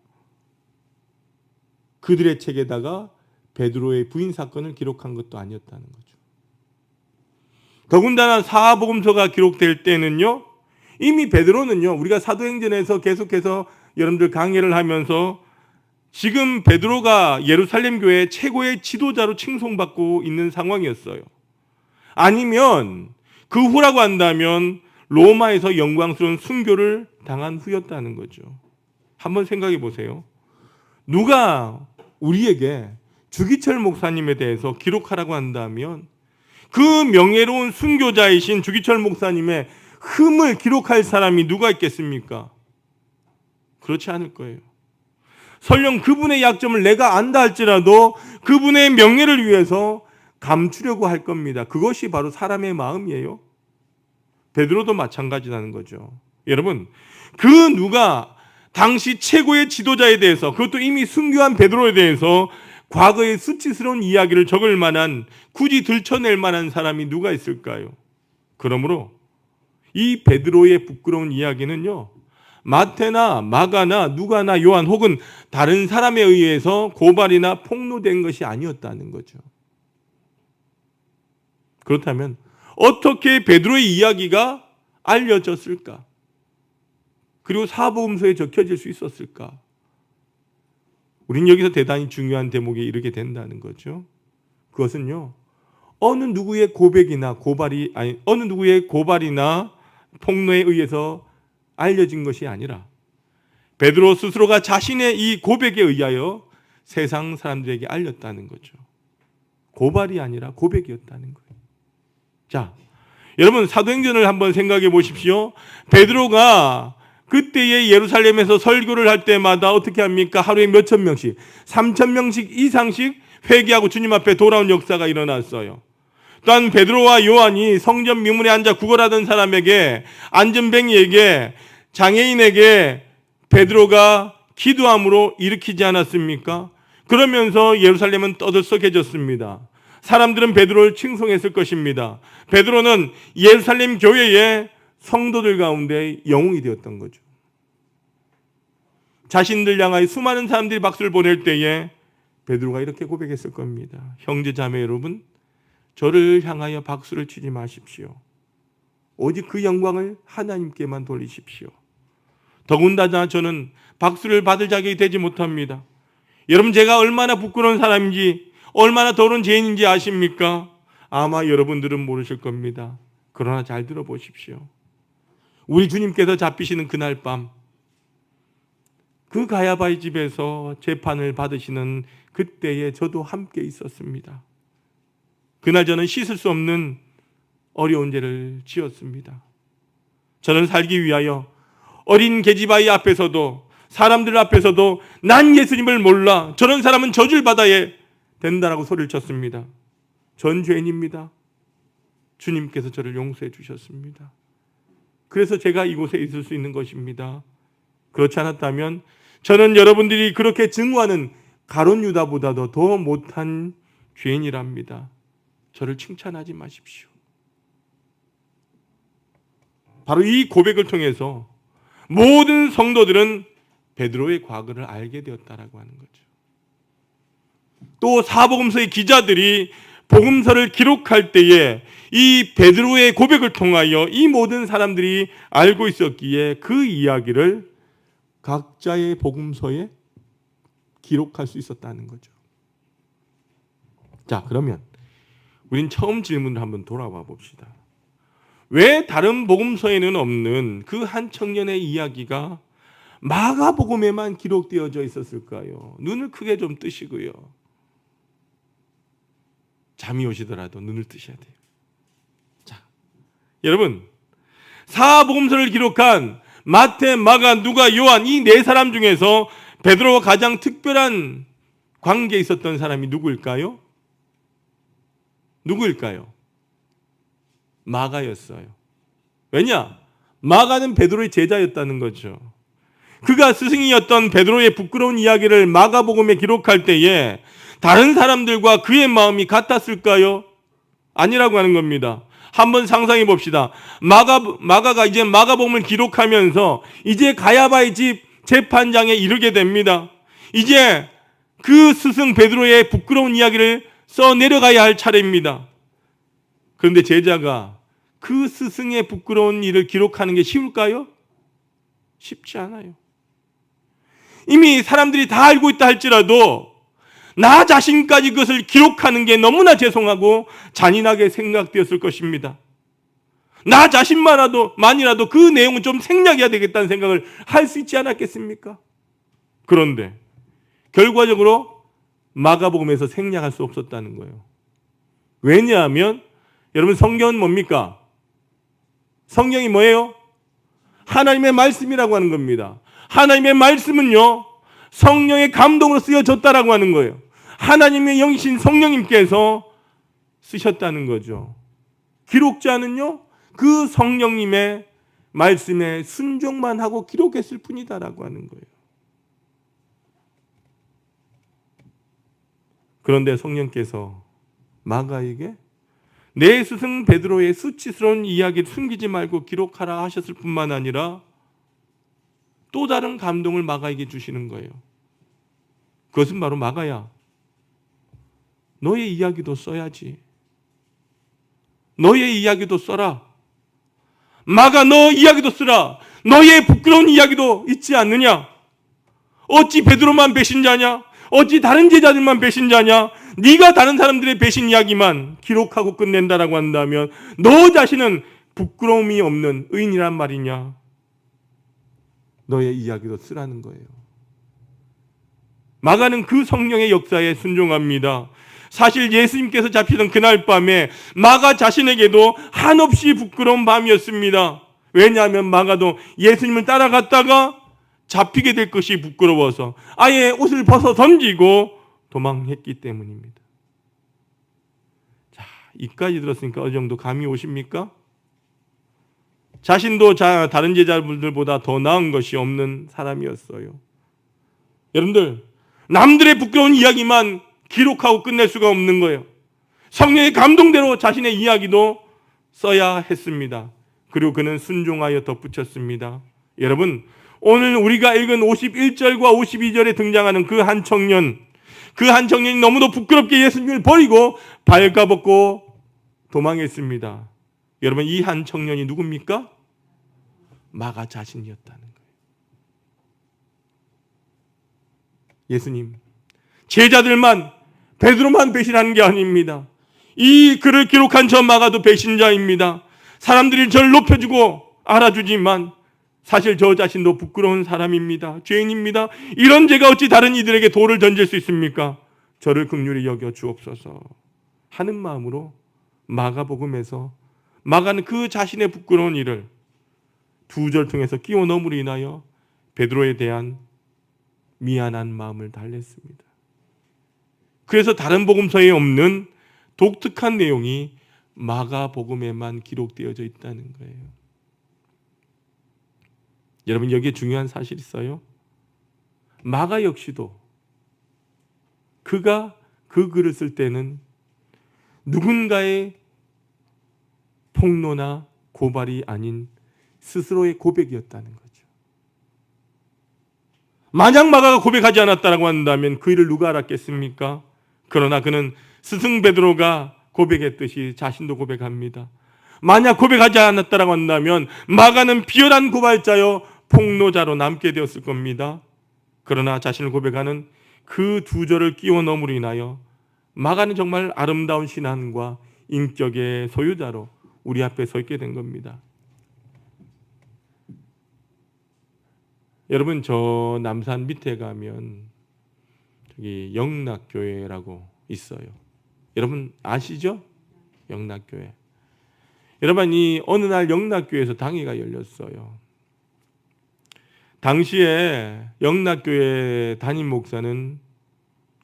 A: 그들의 책에다가 베드로의 부인 사건을 기록한 것도 아니었다는 거죠. 더군다나 사복음서가 기록될 때는요, 이미 베드로는요, 우리가 사도행전에서 계속해서 여러분들 강의를 하면서 지금 베드로가 예루살렘 교회 최고의 지도자로 칭송받고 있는 상황이었어요. 아니면 그 후라고 한다면 로마에서 영광스러운 순교를 당한 후였다는 거죠. 한번 생각해 보세요. 누가 우리에게 주기철 목사님에 대해서 기록하라고 한다면 그 명예로운 순교자이신 주기철 목사님의 흠을 기록할 사람이 누가 있겠습니까? 그렇지 않을 거예요. 설령 그분의 약점을 내가 안다 할지라도 그분의 명예를 위해서 감추려고 할 겁니다. 그것이 바로 사람의 마음이에요. 베드로도 마찬가지라는 거죠. 여러분, 그 누가 당시 최고의 지도자에 대해서, 그것도 이미 순교한 베드로에 대해서 과거의 수치스러운 이야기를 적을 만한, 굳이 들춰낼 만한 사람이 누가 있을까요? 그러므로 이 베드로의 부끄러운 이야기는요, 마태나 마가나 누가나 요한 혹은 다른 사람에 의해서 고발이나 폭로된 것이 아니었다는 거죠. 그렇다면 어떻게 베드로의 이야기가 알려졌을까? 그리고 사복음서에 적혀질 수 있었을까? 우린 여기서 대단히 중요한 대목에 이르게 된다는 거죠. 그것은요, 어느 누구의 고백이나 어느 누구의 고발이나 폭로에 의해서 알려진 것이 아니라 베드로 스스로가 자신의 이 고백에 의하여 세상 사람들에게 알렸다는 거죠. 고발이 아니라 고백이었다는 거예요. 자, 여러분, 사도행전을 한번 생각해 보십시오. 베드로가 그때의 예루살렘에서 설교를 할 때마다 어떻게 합니까? 하루에 몇천 명씩, 3천 명씩 이상씩 회개하고 주님 앞에 돌아온 역사가 일어났어요. 또한 베드로와 요한이 성전 미문에 앉아 구걸하던 사람에게, 안전뱅이에게, 장애인에게 베드로가 기도함으로 일으키지 않았습니까? 그러면서 예루살렘은 떠들썩해졌습니다. 사람들은 베드로를 칭송했을 것입니다. 베드로는 예루살렘 교회의 성도들 가운데 영웅이 되었던 거죠. 자신들 향하여 수많은 사람들이 박수를 보낼 때에 베드로가 이렇게 고백했을 겁니다. 형제 자매 여러분, 저를 향하여 박수를 치지 마십시오. 오직 그 영광을 하나님께만 돌리십시오. 더군다나 저는 박수를 받을 자격이 되지 못합니다. 여러분, 제가 얼마나 부끄러운 사람인지, 얼마나 더러운 죄인인지 아십니까? 아마 여러분들은 모르실 겁니다. 그러나 잘 들어보십시오. 우리 주님께서 잡히시는 그날 밤, 그 가야바의 집에서 재판을 받으시는 그때에 저도 함께 있었습니다. 그날 저는 씻을 수 없는 어려운 죄를 지었습니다. 저는 살기 위하여 어린 계집아이 앞에서도, 사람들 앞에서도 난 예수님을 몰라, 저런 사람은 저주를 받아야 된다라고 소리를 쳤습니다. 전 죄인입니다. 주님께서 저를 용서해 주셨습니다. 그래서 제가 이곳에 있을 수 있는 것입니다. 그렇지 않았다면 저는 여러분들이 그렇게 증오하는 가룟 유다보다도 더 못한 죄인이랍니다. 저를 칭찬하지 마십시오. 바로 이 고백을 통해서 모든 성도들은 베드로의 과거를 알게 되었다라고 하는 거죠. 또 사복음서의 기자들이 복음서를 기록할 때에 이 베드로의 고백을 통하여 이 모든 사람들이 알고 있었기에 그 이야기를 각자의 복음서에 기록할 수 있었다는 거죠. 자, 그러면 우린 처음 질문을 한번 돌아와 봅시다. 왜 다른 복음서에는 없는 그 한 청년의 이야기가 마가복음에만 기록되어져 있었을까요? 눈을 크게 좀 뜨시고요. 잠이 오시더라도 눈을 뜨셔야 돼요. 자, 여러분, 사복음서를 기록한 마태, 마가, 누가, 요한 이 네 사람 중에서 베드로와 가장 특별한 관계에 있었던 사람이 누구일까요? 누구일까요? 마가였어요. 왜냐? 마가는 베드로의 제자였다는 거죠. 그가 스승이었던 베드로의 부끄러운 이야기를 마가복음에 기록할 때에 다른 사람들과 그의 마음이 같았을까요? 아니라고 하는 겁니다. 한번 상상해 봅시다. 마가가 이제 마가복음을 기록하면서 이제 가야바의 집 재판장에 이르게 됩니다. 이제 그 스승 베드로의 부끄러운 이야기를 써 내려가야 할 차례입니다. 그런데 제자가 그 스승의 부끄러운 일을 기록하는 게 쉬울까요? 쉽지 않아요. 이미 사람들이 다 알고 있다 할지라도 나 자신까지 그것을 기록하는 게 너무나 죄송하고 잔인하게 생각되었을 것입니다. 나 자신만이라도 그 내용은 좀 생략해야 되겠다는 생각을 할 수 있지 않았겠습니까? 그런데 결과적으로 마가복음에서 생략할 수 없었다는 거예요. 왜냐하면 여러분, 성경은 뭡니까? 성경이 뭐예요? 하나님의 말씀이라고 하는 겁니다. 하나님의 말씀은요, 성령의 감동으로 쓰여졌다라고 하는 거예요. 하나님의 영이신 성령님께서 쓰셨다는 거죠. 기록자는요, 그 성령님의 말씀에 순종만 하고 기록했을 뿐이다라고 하는 거예요. 그런데 성령께서 마가에게 내 스승 베드로의 수치스러운 이야기를 숨기지 말고 기록하라 하셨을 뿐만 아니라 또 다른 감동을 마가에게 주시는 거예요. 그것은 바로 마가야, 너의 이야기도 써야지. 너의 이야기도 써라. 마가, 너 이야기도 쓰라. 너의 부끄러운 이야기도 있지 않느냐? 어찌 베드로만 배신자냐? 어찌 다른 제자들만 배신자냐? 네가 다른 사람들의 배신 이야기만 기록하고 끝낸다라고 한다면 너 자신은 부끄러움이 없는 의인이란 말이냐? 너의 이야기도 쓰라는 거예요. 마가는 그 성령의 역사에 순종합니다. 사실 예수님께서 잡히던 그날 밤에 마가 자신에게도 한없이 부끄러운 밤이었습니다. 왜냐하면 마가도 예수님을 따라갔다가 잡히게 될 것이 부끄러워서 아예 옷을 벗어 던지고 도망했기 때문입니다. 자, 이까지 들었으니까 어느 정도 감이 오십니까? 자신도 다른 제자분들보다 더 나은 것이 없는 사람이었어요. 여러분들, 남들의 부끄러운 이야기만 기록하고 끝낼 수가 없는 거예요. 성령의 감동대로 자신의 이야기도 써야 했습니다. 그리고 그는 순종하여 덧붙였습니다. 여러분, 오늘 우리가 읽은 51절과 52절에 등장하는 그 한 청년이 너무도 부끄럽게 예수님을 버리고 발가벗고 도망했습니다. 여러분, 이 한 청년이 누굽니까? 마가 자신이었다는 거예요. 예수님, 제자들만, 베드로만 배신하는 게 아닙니다. 이 글을 기록한 저 마가도 배신자입니다. 사람들이 저를 높여주고 알아주지만 사실 저 자신도 부끄러운 사람입니다. 죄인입니다. 이런 제가 어찌 다른 이들에게 돌을 던질 수 있습니까? 저를 긍휼히 여겨 주옵소서 하는 마음으로 마가복음에서 마가는 그 자신의 부끄러운 일을 두 절 통해서 끼워 넣음으로 인하여 베드로에 대한 미안한 마음을 달랬습니다. 그래서 다른 복음서에 없는 독특한 내용이 마가복음에만 기록되어져 있다는 거예요. 여러분, 여기에 중요한 사실이 있어요. 마가 역시도 그가 그 글을 쓸 때는 누군가의 폭로나 고발이 아닌 스스로의 고백이었다는 거죠. 만약 마가가 고백하지 않았다고 한다면 그 일을 누가 알았겠습니까? 그러나 그는 스승 베드로가 고백했듯이 자신도 고백합니다. 만약 고백하지 않았다고 한다면 마가는 비열한 고발자요 폭로자로 남게 되었을 겁니다. 그러나 자신을 고백하는 그 두 절을 끼워 넣음으로 인하여 마가는 정말 아름다운 신앙과 인격의 소유자로 우리 앞에 서 있게 된 겁니다. 여러분 저 남산 밑에 가면 저기 영락교회라고 있어요. 여러분 아시죠? 영락교회. 여러분 이 어느 날 영락교회에서 당회가 열렸어요. 당시에 영락교회 담임 목사는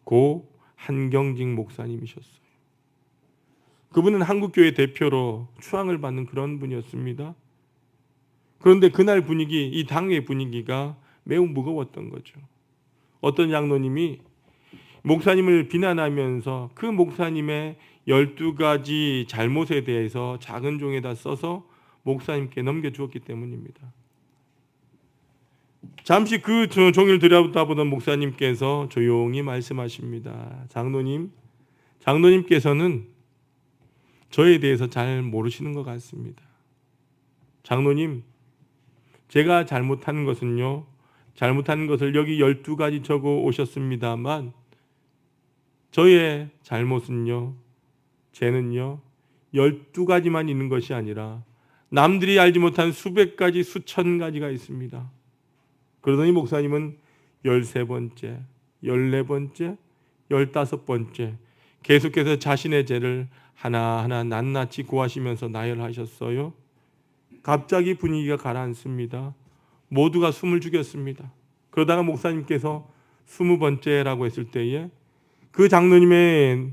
A: 고 한경직 목사님이셨어요. 그분은 한국교회 대표로 추앙을 받는 그런 분이었습니다. 그런데 그날 분위기, 이 당회 분위기가 매우 무거웠던 거죠. 어떤 장로님이 목사님을 비난하면서 그 목사님의 12가지 잘못에 대해서 작은 종에다 써서 목사님께 넘겨주었기 때문입니다. 잠시 그 종이를 들여다보던 목사님께서 조용히 말씀하십니다. 장로님께서는 저에 대해서 잘 모르시는 것 같습니다. 장로님, 제가 잘못한 것은요, 잘못한 것을 여기 12가지 적어 오셨습니다만 저의 잘못은요, 죄는요 12가지만 있는 것이 아니라 남들이 알지 못한 수백 가지, 수천 가지가 있습니다. 그러더니 목사님은 13번째, 14번째, 15번째 계속해서 자신의 죄를 하나하나 낱낱이 고하시면서 나열하셨어요. 갑자기 분위기가 가라앉습니다. 모두가 숨을 죽였습니다. 그러다가 목사님께서 20번째라고 했을 때에 그 장로님의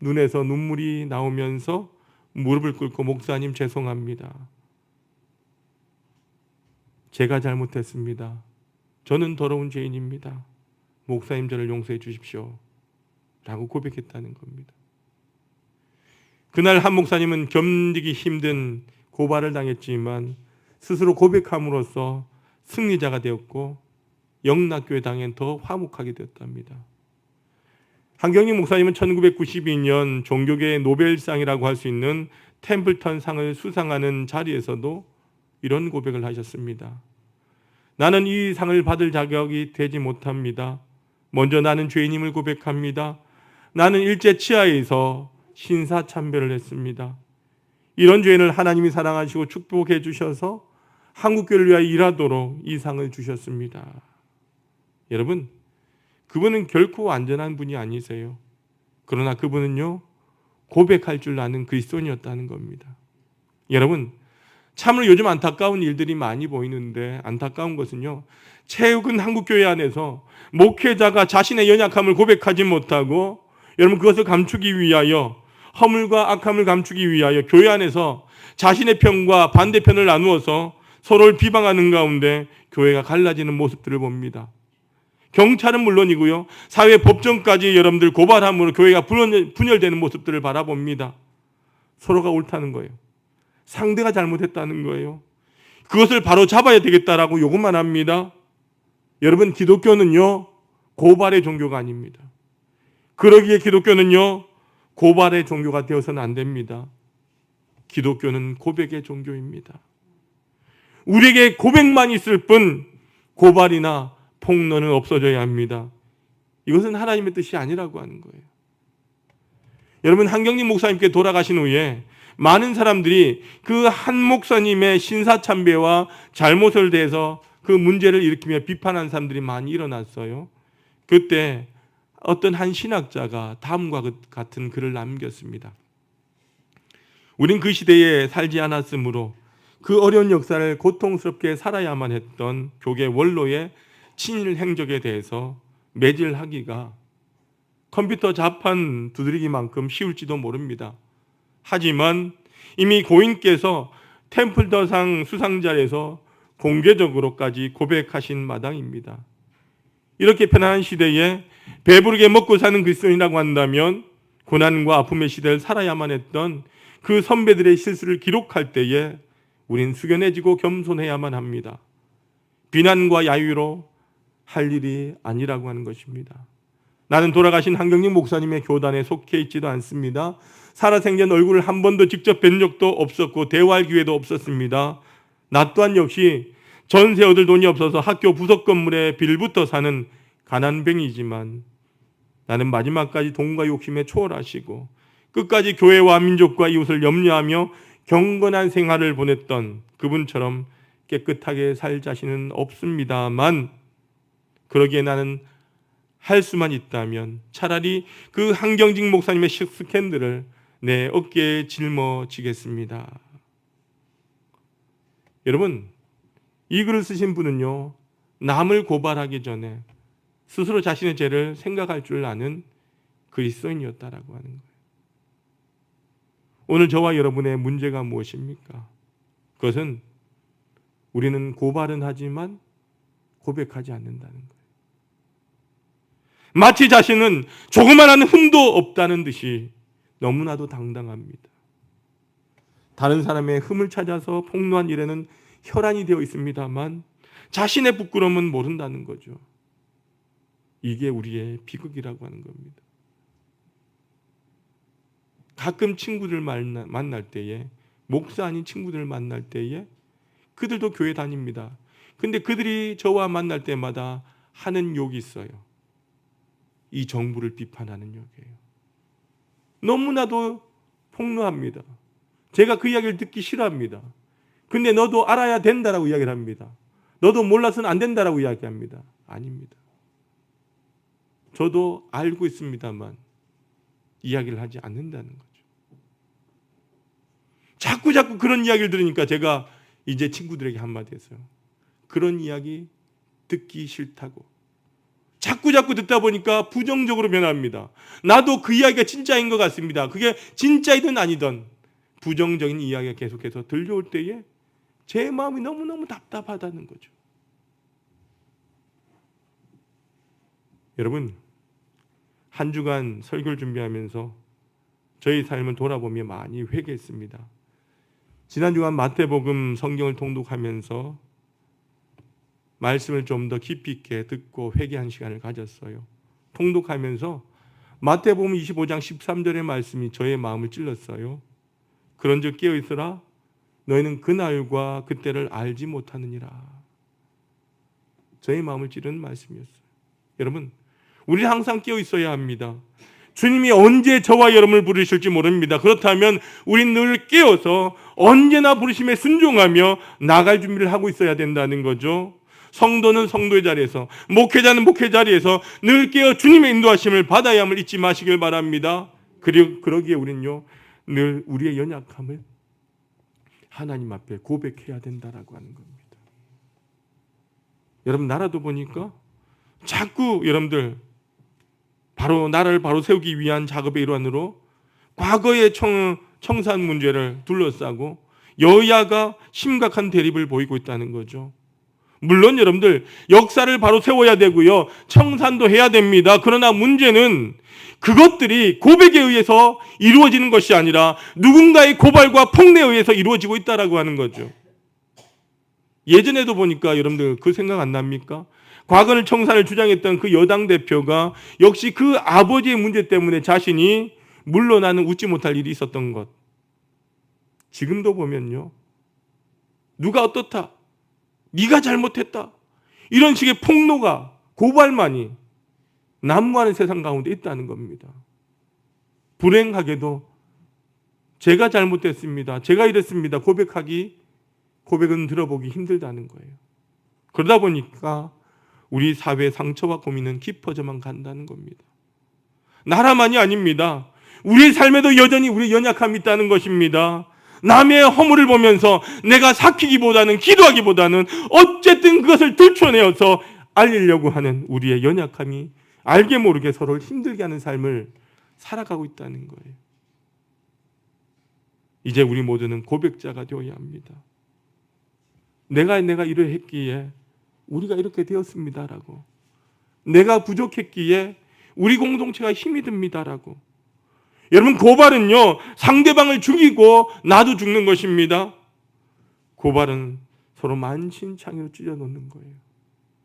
A: 눈에서 눈물이 나오면서 무릎을 꿇고 목사님 죄송합니다. 제가 잘못했습니다. 저는 더러운 죄인입니다. 목사님 저를 용서해 주십시오. 라고 고백했다는 겁니다. 그날 한 목사님은 견디기 힘든 고발을 당했지만 스스로 고백함으로써 승리자가 되었고 영락교회 당엔 더 화목하게 되었답니다. 한경직 목사님은 1992년 종교계의 노벨상이라고 할 수 있는 템플턴 상을 수상하는 자리에서도 이런 고백을 하셨습니다. 나는 이 상을 받을 자격이 되지 못합니다. 먼저 나는 죄인임을 고백합니다. 나는 일제 치하에서 신사참배를 했습니다. 이런 죄인을 하나님이 사랑하시고 축복해 주셔서 한국교회를 위하여 일하도록 이 상을 주셨습니다. 여러분, 그분은 결코 완전한 분이 아니세요. 그러나 그분은요, 고백할 줄 아는 그리스도인이었다는 겁니다. 여러분, 참으로 요즘 안타까운 일들이 많이 보이는데 안타까운 것은요, 최근 한국교회 안에서 목회자가 자신의 연약함을 고백하지 못하고 여러분 그것을 감추기 위하여 허물과 악함을 감추기 위하여 교회 안에서 자신의 편과 반대편을 나누어서 서로를 비방하는 가운데 교회가 갈라지는 모습들을 봅니다. 경찰은 물론이고요, 사회 법정까지 여러분들 고발함으로 교회가 분열되는 모습들을 바라봅니다. 서로가 옳다는 거예요. 상대가 잘못했다는 거예요. 그것을 바로 잡아야 되겠다라고 요구만 합니다. 여러분, 기독교는요 고발의 종교가 아닙니다. 그러기에 기독교는요 고발의 종교가 되어서는 안 됩니다. 기독교는 고백의 종교입니다. 우리에게 고백만 있을 뿐 고발이나 폭로는 없어져야 합니다. 이것은 하나님의 뜻이 아니라고 하는 거예요. 여러분, 한경직 목사님께 돌아가신 후에 많은 사람들이 그 한 목사님의 신사참배와 잘못을 대해서 그 문제를 일으키며 비판한 사람들이 많이 일어났어요. 그때 어떤 한 신학자가 다음과 같은 글을 남겼습니다. 우린 그 시대에 살지 않았으므로 그 어려운 역사를 고통스럽게 살아야만 했던 교계 원로의 친일 행적에 대해서 매질하기가 컴퓨터 자판 두드리기만큼 쉬울지도 모릅니다. 하지만 이미 고인께서 템플턴상 수상자에서 공개적으로까지 고백하신 마당입니다. 이렇게 편안한 시대에 배부르게 먹고 사는 그리스도인이라고 한다면 고난과 아픔의 시대를 살아야만 했던 그 선배들의 실수를 기록할 때에 우린 숙연해지고 겸손해야만 합니다. 비난과 야유로 할 일이 아니라고 하는 것입니다. 나는 돌아가신 한경직 목사님의 교단에 속해 있지도 않습니다. 살아생전 얼굴을 한 번도 직접 뵌 적도 없었고 대화할 기회도 없었습니다. 나 또한 역시 전세 얻을 돈이 없어서 학교 부속 건물에 빌부터 사는 가난뱅이지만 나는 마지막까지 돈과 욕심에 초월하시고 끝까지 교회와 민족과 이웃을 염려하며 경건한 생활을 보냈던 그분처럼 깨끗하게 살 자신은 없습니다만 그러기에 나는 할 수만 있다면 차라리 그 한경직 목사님의 스캔들을 내 어깨에 짊어지겠습니다. 여러분, 이 글을 쓰신 분은요, 남을 고발하기 전에 스스로 자신의 죄를 생각할 줄 아는 그리스도인이었다라고 하는 거예요. 오늘 저와 여러분의 문제가 무엇입니까? 그것은 우리는 고발은 하지만 고백하지 않는다는 거예요. 마치 자신은 조그만한 흠도 없다는 듯이 너무나도 당당합니다. 다른 사람의 흠을 찾아서 폭로한 일에는 혈안이 되어 있습니다만 자신의 부끄러움은 모른다는 거죠. 이게 우리의 비극이라고 하는 겁니다. 가끔 친구들 만날 때에, 목사 아닌 친구들 만날 때에 그들도 교회 다닙니다. 근데 그들이 저와 만날 때마다 하는 욕이 있어요. 이 정부를 비판하는 욕이에요. 너무나도 폭로합니다. 제가 그 이야기를 듣기 싫어합니다. 근데 너도 알아야 된다라고 이야기를 합니다. 너도 몰라서는 안 된다라고 이야기합니다. 아닙니다. 저도 알고 있습니다만 이야기를 하지 않는다는 거죠. 자꾸 그런 이야기를 들으니까 제가 이제 친구들에게 한마디 했어요. 그런 이야기 듣기 싫다고. 자꾸 듣다 보니까 부정적으로 변합니다. 나도 그 이야기가 진짜인 것 같습니다. 그게 진짜이든 아니든 부정적인 이야기가 계속해서 들려올 때에 제 마음이 너무너무 답답하다는 거죠. 여러분, 한 주간 설교를 준비하면서 저희 삶을 돌아보며 많이 회개했습니다. 지난 주간 마태복음 성경을 통독하면서 말씀을 좀 더 깊이 있게 듣고 회개한 시간을 가졌어요. 통독하면서 마태복음 25장 13절의 말씀이 저의 마음을 찔렀어요. 그런즉 깨어있으라 너희는 그날과 그때를 알지 못하느니라. 저의 마음을 찌르는 말씀이었어요. 여러분, 우리는 항상 깨어있어야 합니다. 주님이 언제 저와 여러분을 부르실지 모릅니다. 그렇다면 우리는 늘 깨어서 언제나 부르심에 순종하며 나갈 준비를 하고 있어야 된다는 거죠. 성도는 성도의 자리에서, 목회자는 목회 자리에서 늘 깨어 주님의 인도하심을 받아야함을 잊지 마시길 바랍니다. 그리고 그러기에 우리는요, 늘 우리의 연약함을 하나님 앞에 고백해야 된다라고 하는 겁니다. 여러분, 나라도 보니까 자꾸 여러분들 바로 나라를 바로 세우기 위한 작업의 일환으로 과거의 청산 문제를 둘러싸고 여야가 심각한 대립을 보이고 있다는 거죠. 물론 여러분들 역사를 바로 세워야 되고요, 청산도 해야 됩니다. 그러나 문제는 그것들이 고백에 의해서 이루어지는 것이 아니라 누군가의 고발과 폭내에 의해서 이루어지고 있다라고 하는 거죠. 예전에도 보니까 여러분들 그 생각 안 납니까? 과거를 청산을 주장했던 그 여당 대표가 역시 그 아버지의 문제 때문에 자신이 물러나는 웃지 못할 일이 있었던 것. 지금도 보면요, 누가 어떻다, 네가 잘못했다, 이런 식의 폭로가, 고발만이 난무하는 세상 가운데 있다는 겁니다. 불행하게도 제가 잘못됐습니다, 제가 이랬습니다 고백은 들어보기 힘들다는 거예요. 그러다 보니까 우리 사회의 상처와 고민은 깊어져만 간다는 겁니다. 나라만이 아닙니다. 우리의 삶에도 여전히 우리의 연약함이 있다는 것입니다. 남의 허물을 보면서 내가 삭히기보다는, 기도하기보다는 어쨌든 그것을 들춰내어서 알리려고 하는 우리의 연약함이 알게 모르게 서로를 힘들게 하는 삶을 살아가고 있다는 거예요. 이제 우리 모두는 고백자가 되어야 합니다. 내가 이러했기에 우리가 이렇게 되었습니다라고, 내가 부족했기에 우리 공동체가 힘이 듭니다라고. 여러분, 고발은요, 상대방을 죽이고 나도 죽는 것입니다. 고발은 서로 만신창이로 찢어놓는 거예요.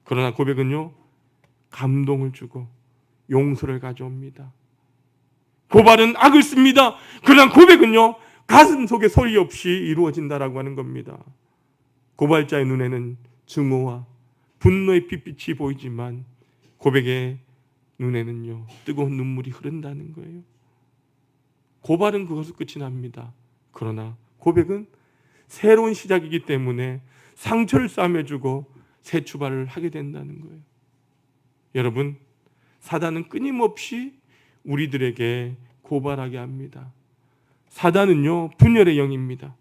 A: 그러나 고백은요, 감동을 주고 용서를 가져옵니다. 고발은 악을 씁니다. 그러나 고백은요, 가슴 속에 소리 없이 이루어진다라고 하는 겁니다. 고발자의 눈에는 증오와 분노의 빛빛이 보이지만 고백의 눈에는요, 뜨거운 눈물이 흐른다는 거예요. 고발은 그것으로 끝이 납니다. 그러나 고백은 새로운 시작이기 때문에 상처를 싸매주고 새 출발을 하게 된다는 거예요. 여러분, 사단은 끊임없이 우리들에게 고발하게 합니다. 사단은요, 분열의 영입니다.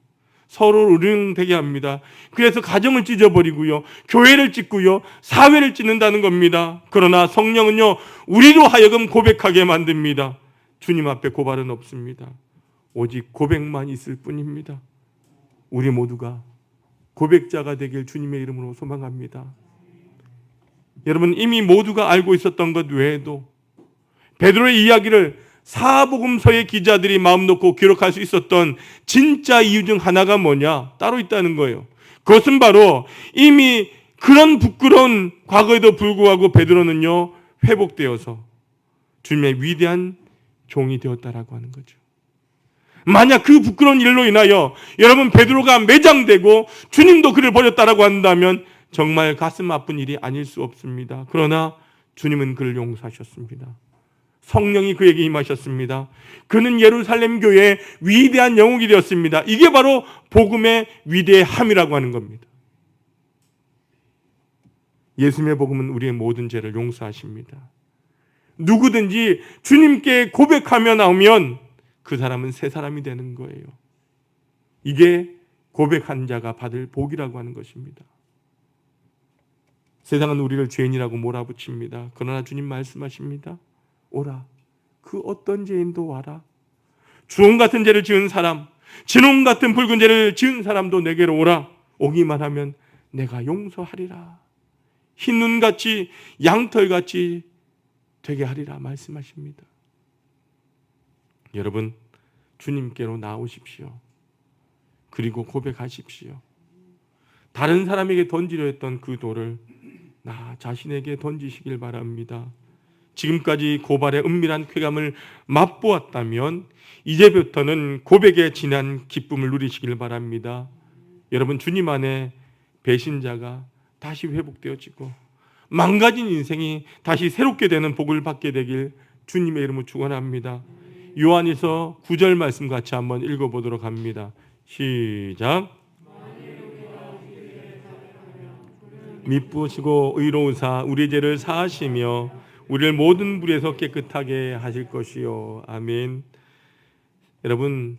A: 서로를 으르렁대게 합니다. 그래서 가정을 찢어버리고요, 교회를 찢고요, 사회를 찢는다는 겁니다. 그러나 성령은요, 우리로 하여금 고백하게 만듭니다. 주님 앞에 고발은 없습니다. 오직 고백만 있을 뿐입니다. 우리 모두가 고백자가 되길 주님의 이름으로 소망합니다. 여러분, 이미 모두가 알고 있었던 것 외에도 베드로의 이야기를 사복음서의 기자들이 마음 놓고 기록할 수 있었던 진짜 이유 중 하나가 뭐냐? 따로 있다는 거예요. 그것은 바로 이미 그런 부끄러운 과거에도 불구하고 베드로는요, 회복되어서 주님의 위대한 종이 되었다라고 하는 거죠. 만약 그 부끄러운 일로 인하여 여러분 베드로가 매장되고 주님도 그를 버렸다라고 한다면 정말 가슴 아픈 일이 아닐 수 없습니다. 그러나 주님은 그를 용서하셨습니다. 성령이 그에게 임하셨습니다. 그는 예루살렘 교회의 위대한 영웅이 되었습니다. 이게 바로 복음의 위대함이라고 하는 겁니다. 예수님의 복음은 우리의 모든 죄를 용서하십니다. 누구든지 주님께 고백하며 나오면 그 사람은 새 사람이 되는 거예요. 이게 고백한 자가 받을 복이라고 하는 것입니다. 세상은 우리를 죄인이라고 몰아붙입니다. 그러나 주님 말씀하십니다. 오라, 그 어떤 죄인도 와라. 주홍 같은 죄를 지은 사람, 진홍 같은 붉은 죄를 지은 사람도 내게로 오라. 오기만 하면 내가 용서하리라. 흰 눈같이 양털같이 되게 하리라 말씀하십니다. 여러분, 주님께로 나오십시오. 그리고 고백하십시오. 다른 사람에게 던지려 했던 그 돌을 나 자신에게 던지시길 바랍니다. 지금까지 고발의 은밀한 쾌감을 맛보았다면 이제부터는 고백의 진한 기쁨을 누리시길 바랍니다. 여러분, 주님 안에 배신자가 다시 회복되어지고 망가진 인생이 다시 새롭게 되는 복을 받게 되길 주님의 이름으로 축원합니다. 요한일서 9절 말씀 같이 한번 읽어보도록 합니다. 시작. 미쁘시고 의로우사 우리 죄를 사하시며 우리를 모든 불에서 깨끗하게 하실 것이요. 아멘. 여러분,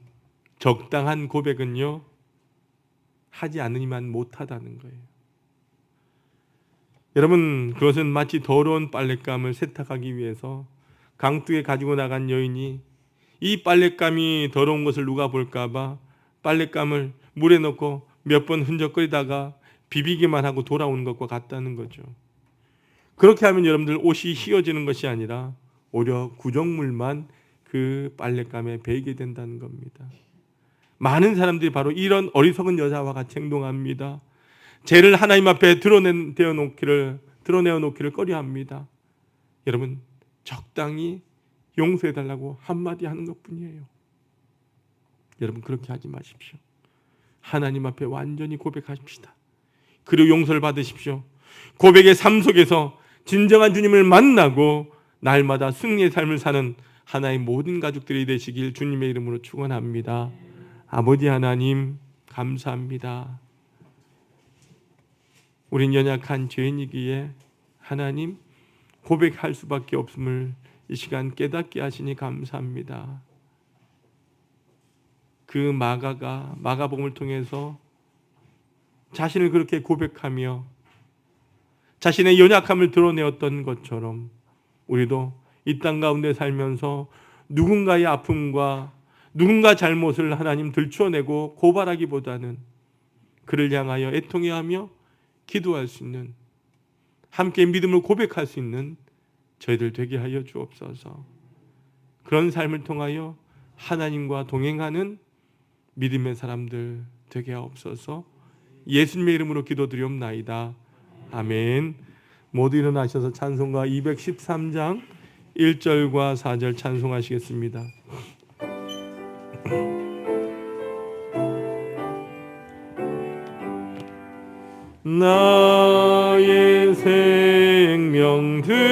A: 적당한 고백은요, 하지 않으니만 못하다는 거예요. 여러분, 그것은 마치 더러운 빨랫감을 세탁하기 위해서 강둑에 가지고 나간 여인이 이 빨랫감이 더러운 것을 누가 볼까 봐 빨랫감을 물에 넣고 몇 번 흔적거리다가 비비기만 하고 돌아오는 것과 같다는 거죠. 그렇게 하면 여러분들 옷이 휘어지는 것이 아니라 오히려 구정물만 그 빨랫감에 배이게 된다는 겁니다. 많은 사람들이 바로 이런 어리석은 여자와 같이 행동합니다. 죄를 하나님 앞에 드러내어 놓기를 꺼려합니다. 여러분, 적당히 용서해달라고 한마디 하는 것뿐이에요. 여러분, 그렇게 하지 마십시오. 하나님 앞에 완전히 고백하십시다. 그리고 용서를 받으십시오. 고백의 삶 속에서 진정한 주님을 만나고 날마다 승리의 삶을 사는 하나의 모든 가족들이 되시길 주님의 이름으로 축원합니다. 아버지 하나님, 감사합니다. 우린 연약한 죄인이기에 하나님 고백할 수밖에 없음을 이 시간 깨닫게 하시니 감사합니다. 그 마가가 마가복음을 통해서 자신을 그렇게 고백하며 자신의 연약함을 드러내었던 것처럼 우리도 이 땅 가운데 살면서 누군가의 아픔과 누군가 잘못을 하나님 들춰내고 고발하기보다는 그를 향하여 애통해하며 기도할 수 있는, 함께 믿음을 고백할 수 있는 저희들 되게 하여 주옵소서. 그런 삶을 통하여 하나님과 동행하는 믿음의 사람들 되게 하옵소서. 예수님의 이름으로 기도드리옵나이다. 아멘. 모두 일어나셔서 찬송가 213장 1절과 4절 찬송하시겠습니다. 나의 생명 드리니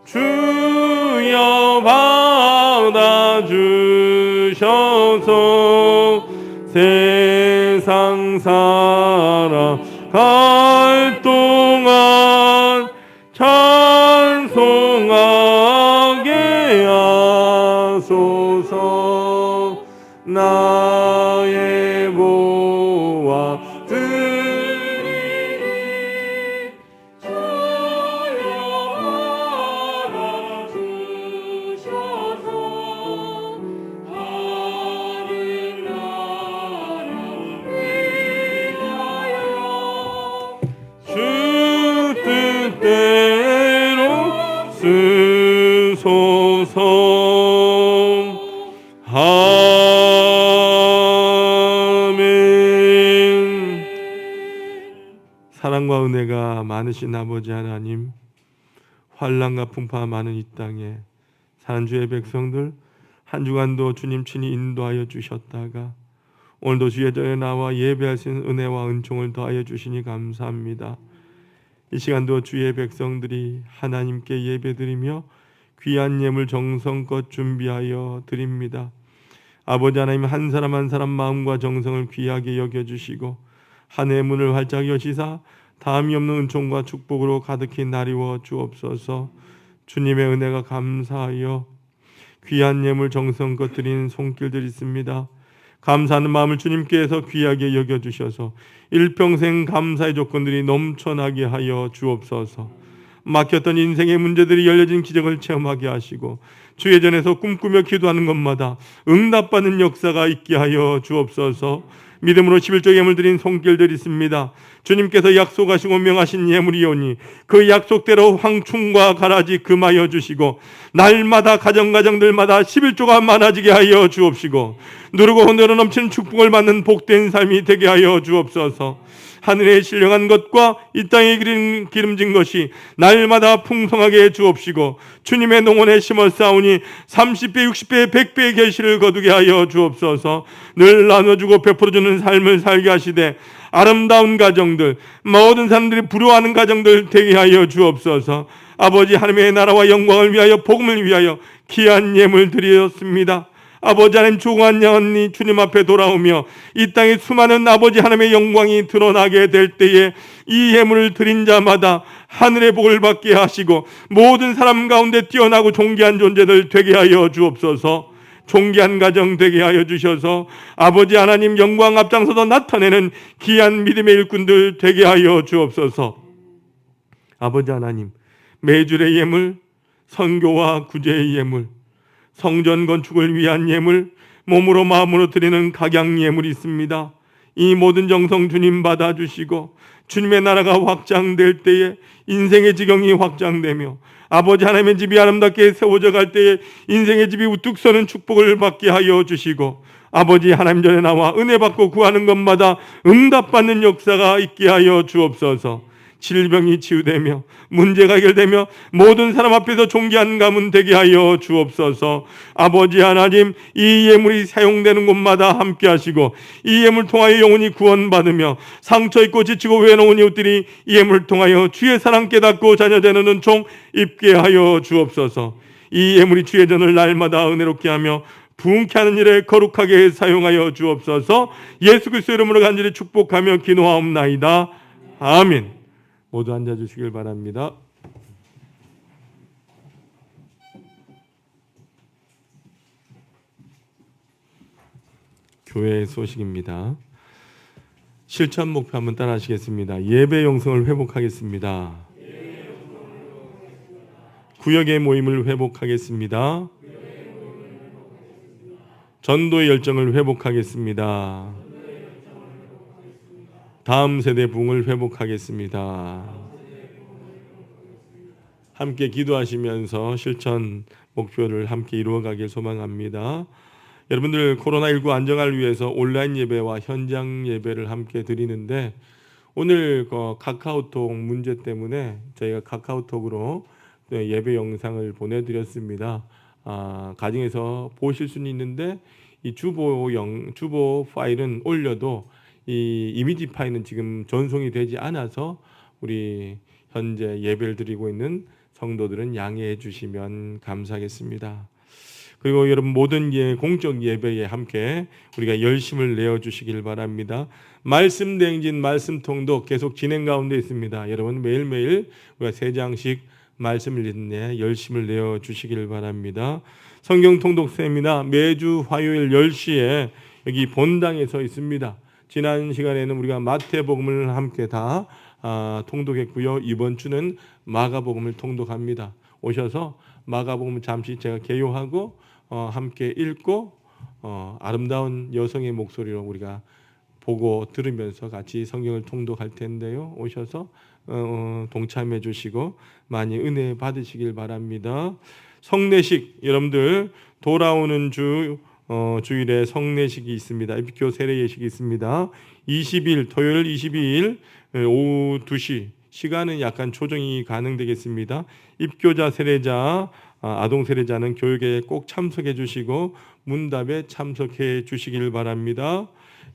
A: 주여 받아주셔서 세상 갈 동안 찬송하게 하소서. 나의 보아 드리니 주여 알아주셔서 하늘 나라 위하여 주 뜻대로 쓰소서. 아멘. 사랑과 은혜가 많으신 아버지 하나님, 환난과 풍파가 많은 이 땅에 사는 주의 백성들 한 주간도 주님 친히 인도하여 주셨다가 오늘도 주의 전에 나와 예배할 수 있는 은혜와 은총을 더하여 주시니 감사합니다. 이 시간도 주의 백성들이 하나님께 예배드리며 귀한 예물 정성껏 준비하여 드립니다. 아버지 하나님, 한 사람 한 사람 마음과 정성을 귀하게 여겨주시고 한 해의 문을 활짝 여시사 다함이 없는 은총과 축복으로 가득히 나리워 주옵소서. 주님의 은혜가 감사하여 귀한 예물 정성껏 드린 손길들이 있습니다. 감사하는 마음을 주님께서 귀하게 여겨주셔서 일평생 감사의 조건들이 넘쳐나게 하여 주옵소서. 막혔던 인생의 문제들이 열려진 기적을 체험하게 하시고 주의 전에서 꿈꾸며 기도하는 것마다 응답받는 역사가 있게 하여 주옵소서. 믿음으로 11조 예물 드린 손길들이 있습니다. 주님께서 약속하시고 명하신 예물이오니 그 약속대로 황충과 가라지 금하여 주시고 날마다 가정들마다 11조가 많아지게 하여 주옵시고 누르고 흔들어 넘치는 축복을 받는 복된 삶이 되게 하여 주옵소서. 하늘에 신령한 것과 이 땅에 기름진 것이 날마다 풍성하게 주옵시고 주님의 농원에 심어 싸우니 30배, 60배, 100배의 결실을 거두게 하여 주옵소서. 늘 나눠주고 베풀어주는 삶을 살게 하시되 아름다운 가정들, 모든 사람들이 부러워하는 가정들 되게 하여 주옵소서. 아버지 하나님의 나라와 영광을 위하여 복음을 위하여 귀한 예물 드렸습니다. 아버지 하나님, 조그만 양언니 주님 앞에 돌아오며 이 땅에 수많은 아버지 하나님의 영광이 드러나게 될 때에 이 예물을 드린 자마다 하늘의 복을 받게 하시고 모든 사람 가운데 뛰어나고 존귀한 존재들 되게 하여 주옵소서. 존귀한 가정 되게 하여 주셔서 아버지 하나님 영광 앞장서서 나타내는 귀한 믿음의 일꾼들 되게 하여 주옵소서. 아버지 하나님, 매주의 예물, 선교와 구제의 예물, 성전 건축을 위한 예물, 몸으로 마음으로 드리는 각양 예물이 있습니다. 이 모든 정성 주님 받아주시고 주님의 나라가 확장될 때에 인생의 지경이 확장되며 아버지 하나님의 집이 아름답게 세워져 갈 때에 인생의 집이 우뚝 서는 축복을 받게 하여 주시고 아버지 하나님 전에 나와 은혜 받고 구하는 것마다 응답받는 역사가 있게 하여 주옵소서. 질병이 치유되며 문제가 해결되며 모든 사람 앞에서 존귀한 가문 되게 하여 주옵소서. 아버지 하나님, 이 예물이 사용되는 곳마다 함께 하시고 이 예물 통하여 영혼이 구원받으며 상처 있고 지치고 외로운 이웃들이 이 예물을 통하여 주의 사랑 깨닫고 자녀되는 은총 입게 하여 주옵소서. 이 예물이 주의 전을 날마다 은혜롭게 하며 부흥케 하는 일에 거룩하게 사용하여 주옵소서. 예수 그리스도 이름으로 간절히 축복하며 기도하옵나이다. 아멘. 모두 앉아주시길 바랍니다. 교회의 소식입니다. 실천 목표 한번 따라 하시겠습니다. 예배 영성을 회복하겠습니다. 구역의 모임을 회복하겠습니다. 전도의 열정을 회복하겠습니다. 다음 세대 부흥을 회복하겠습니다. 함께 기도하시면서 실천 목표를 함께 이루어가길 소망합니다. 여러분들 코로나19 안정화를 위해서 온라인 예배와 현장 예배를 함께 드리는데 오늘 카카오톡 문제 때문에 저희가 카카오톡으로 예배 영상을 보내드렸습니다. 가정에서 보실 수는 있는데 이 주보 파일은 올려도 이 이미지 파일은 지금 전송이 되지 않아서 우리 현재 예배를 드리고 있는 성도들은 양해해 주시면 감사하겠습니다. 그리고 여러분 모든 공적 예배에 함께 우리가 열심을 내어 주시길 바랍니다. 말씀 대행진 말씀 통독 계속 진행 가운데 있습니다. 여러분 매일매일 우리가 3장씩 말씀을 읽는 열심을 내어 주시길 바랍니다. 성경 통독 세미나 매주 화요일 10시에 여기 본당에서 있습니다. 지난 시간에는 우리가 마태복음을 함께 다 통독했고요. 이번 주는 마가복음을 통독합니다. 오셔서 마가복음을 잠시 제가 개요하고 함께 읽고 아름다운 여성의 목소리로 우리가 보고 들으면서 같이 성경을 통독할 텐데요. 오셔서 동참해 주시고 많이 은혜 받으시길 바랍니다. 성례식 여러분들 돌아오는 주일에 성례식이 있습니다. 입교 세례 예식이 있습니다. 20일 토요일 22일 오후 2시 시간은 약간 조정이 가능되겠습니다. 입교자 세례자 아동 세례자는 교육에 꼭 참석해 주시고 문답에 참석해 주시길 바랍니다.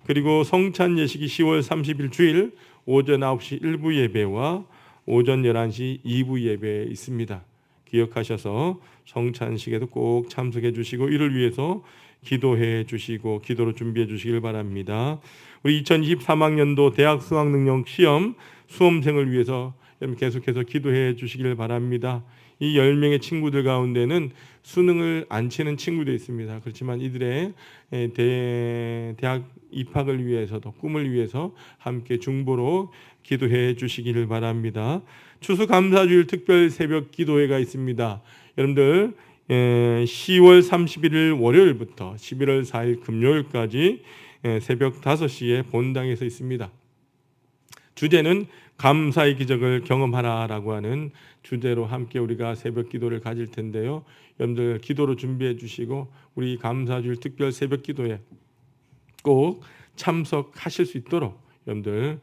A: 그리고 성찬 예식이 10월 30일 주일 오전 9시 1부 예배와 오전 11시 2부 예배 있습니다. 기억하셔서 성찬식에도 꼭 참석해 주시고 이를 위해서 기도해 주시고 기도로 준비해 주시길 바랍니다. 우리 2023학년도 대학 수학능력 시험 수험생을 위해서 계속해서 기도해 주시길 바랍니다. 이 10명의 친구들 가운데는 수능을 안 치는 친구도 있습니다. 그렇지만 이들의 대학 입학을 위해서도 꿈을 위해서 함께 중보로 기도해 주시기를 바랍니다. 추수감사주일 특별 새벽 기도회가 있습니다. 여러분들 10월 31일 월요일부터 11월 4일 금요일까지 새벽 5시에 본당에서 있습니다. 주제는 감사의 기적을 경험하라라고 하는 주제로 함께 우리가 새벽 기도를 가질 텐데요. 여러분들 기도로 준비해 주시고 우리 감사주일 특별 새벽 기도에 꼭 참석하실 수 있도록 여러분들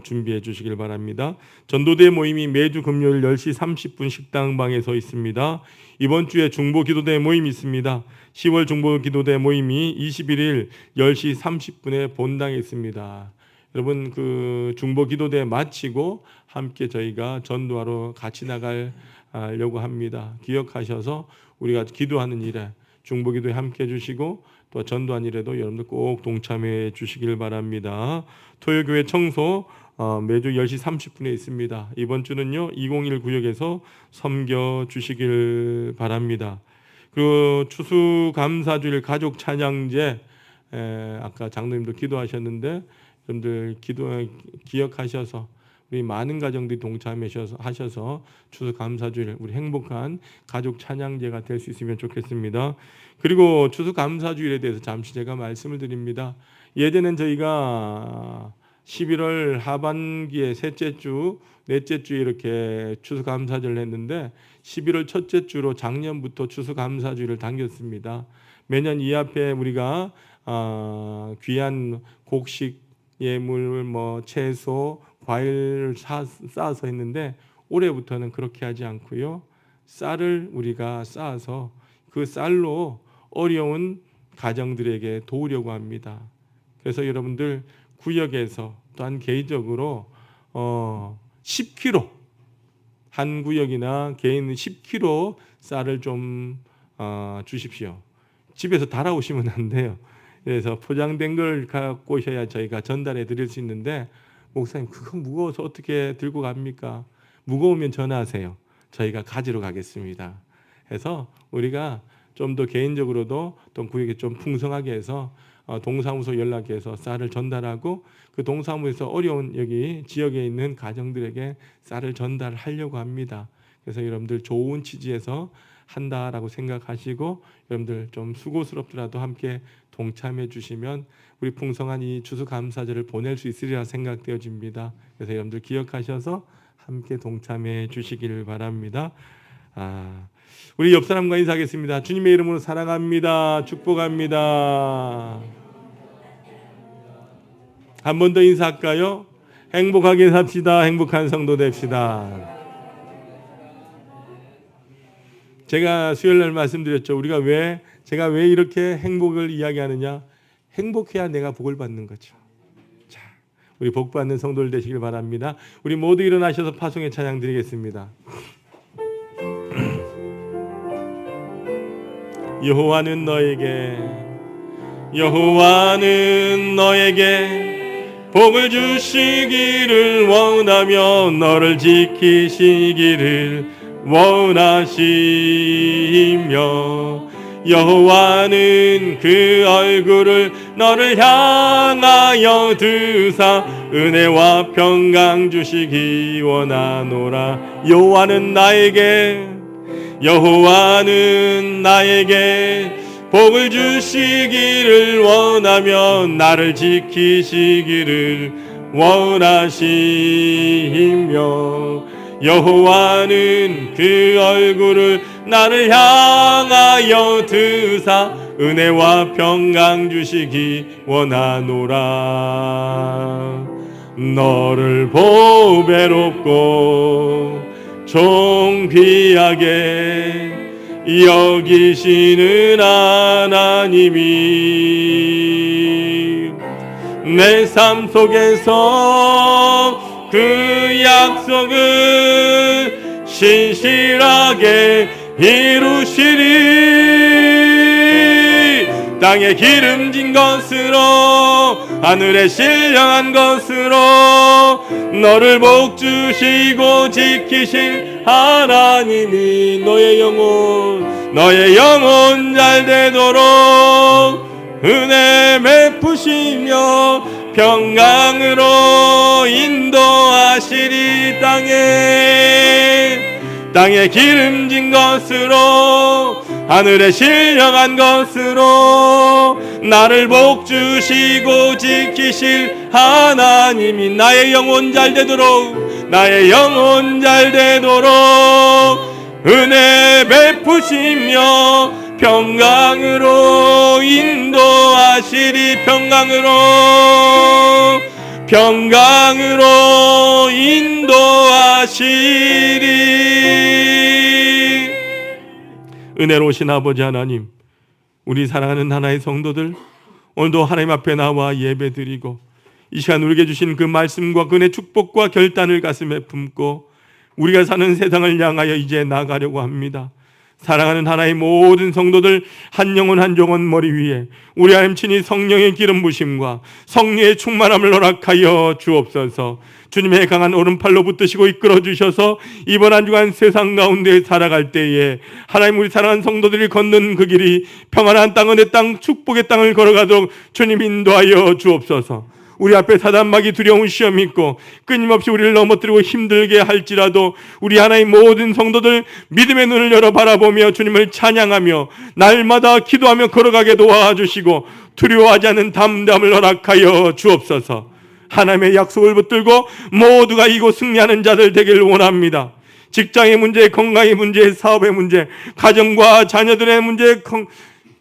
A: 준비해 주시길 바랍니다. 전도대 모임이 매주 금요일 10시 30분 식당방에서 있습니다. 이번 주에 중보기도대 모임이 있습니다. 10월 중보기도대 모임이 21일 10시 30분에 본당에 있습니다. 여러분 그 중보기도대 마치고 함께 저희가 전도하러 같이 나가려고 합니다. 기억하셔서 우리가 기도하는 일에 중보기도에 함께 해주시고 또 전도한 일에도 여러분들 꼭 동참해 주시길 바랍니다. 토요교회 청소 매주 10시 30분에 있습니다. 이번 주는요 201 구역에서 섬겨 주시길 바랍니다. 그리고 추수감사주일 가족 찬양제 아까 장로님도 기도하셨는데 여러분들 기억하셔서 우리 많은 가정들이 동참하셔서 추수감사주일 우리 행복한 가족 찬양제가 될 수 있으면 좋겠습니다. 그리고 추수감사주일에 대해서 잠시 제가 말씀을 드립니다. 예전엔 저희가 11월 하반기에 셋째 주, 넷째 주에 이렇게 추수감사절을 했는데 11월 첫째 주로 작년부터 추수감사주일을 당겼습니다. 매년 이 앞에 우리가 귀한 곡식, 예물, 채소, 과일을 쌓아서 했는데 올해부터는 그렇게 하지 않고요. 쌀을 우리가 쌓아서 그 쌀로 어려운 가정들에게 도우려고 합니다. 그래서 여러분들 구역에서 또한 개인적으로 10kg 한 구역이나 개인 10kg 쌀을 좀 주십시오. 집에서 달아오시면 안 돼요. 그래서 포장된 걸 갖고 오셔야 저희가 전달해 드릴 수 있는데 목사님 그거 무거워서 어떻게 들고 갑니까? 무거우면 전화하세요. 저희가 가지러 가겠습니다. 해서 우리가 좀 더 개인적으로도 또 구역에 좀 풍성하게 해서 동사무소 연락해서 쌀을 전달하고 그 동사무소에서 어려운 여기 지역에 있는 가정들에게 쌀을 전달하려고 합니다. 그래서 여러분들 좋은 취지에서 한다라고 생각하시고 여러분들 좀 수고스럽더라도 함께 동참해 주시면 우리 풍성한 이 추수감사절을 보낼 수 있으리라 생각되어집니다. 그래서 여러분들 기억하셔서 함께 동참해 주시기를 바랍니다. 우리 옆 사람과 인사하겠습니다. 주님의 이름으로 사랑합니다. 축복합니다. 한 번 더 인사할까요? 행복하게 삽시다. 행복한 성도 됩시다. 제가 수요일날 말씀드렸죠. 제가 왜 이렇게 행복을 이야기하느냐? 행복해야 내가 복을 받는 거죠. 자, 우리 복 받는 성도들 되시길 바랍니다. 우리 모두 일어나셔서 파송의 찬양 드리겠습니다. 여호와는 너에게 복을 주시기를 원하며 너를 지키시기를 원하시며 여호와는 그 얼굴을 너를 향하여 드사 은혜와 평강 주시기 원하노라. 여호와는 나에게 복을 주시기를 원하며 나를 지키시기를 원하시며 여호와는 그 얼굴을 나를 향하여 드사 은혜와 평강 주시기 원하노라. 너를 보배롭고 존귀하게 여기시는 하나님이 내 삶 속에서 그 약속을 신실하게 이루시리. 땅에 기름진 것으로 하늘에 신령한 것으로 너를 복주시고 지키실 하나님이 너의 영혼 잘 되도록 은혜 베푸시며 평강으로 인도하시리. 땅에 기름진 것으로 하늘에 신령한 것으로 나를 복주시고 지키실 하나님이 나의 영혼 잘 되도록 은혜 베푸시며 평강으로 인도하시리. 평강으로 인도하시리. 은혜로우신 아버지 하나님, 우리 사랑하는 하나의 성도들 오늘도 하나님 앞에 나와 예배드리고 이 시간 우리에게 주신 그 말씀과 그의 축복과 결단을 가슴에 품고 우리가 사는 세상을 향하여 이제 나가려고 합니다. 사랑하는 하나의 모든 성도들 한 영혼 한 영혼 머리 위에 우리 하나님 친히 성령의 기름 부심과 성령의 충만함을 허락하여 주옵소서. 주님의 강한 오른팔로 붙드시고 이끌어 주셔서 이번 한 주간 세상 가운데 살아갈 때에 하나님 우리 사랑하는 성도들이 걷는 그 길이 평안한 땅, 은혜 땅, 축복의 땅을 걸어가도록 주님 인도하여 주옵소서. 우리 앞에 사단막이 두려운 시험이 있고 끊임없이 우리를 넘어뜨리고 힘들게 할지라도 우리 하나님 모든 성도들 믿음의 눈을 열어 바라보며 주님을 찬양하며 날마다 기도하며 걸어가게 도와주시고 두려워하지 않는 담대함을 허락하여 주옵소서. 하나님의 약속을 붙들고 모두가 이곳 승리하는 자들 되기를 원합니다. 직장의 문제, 건강의 문제, 사업의 문제, 가정과 자녀들의 문제,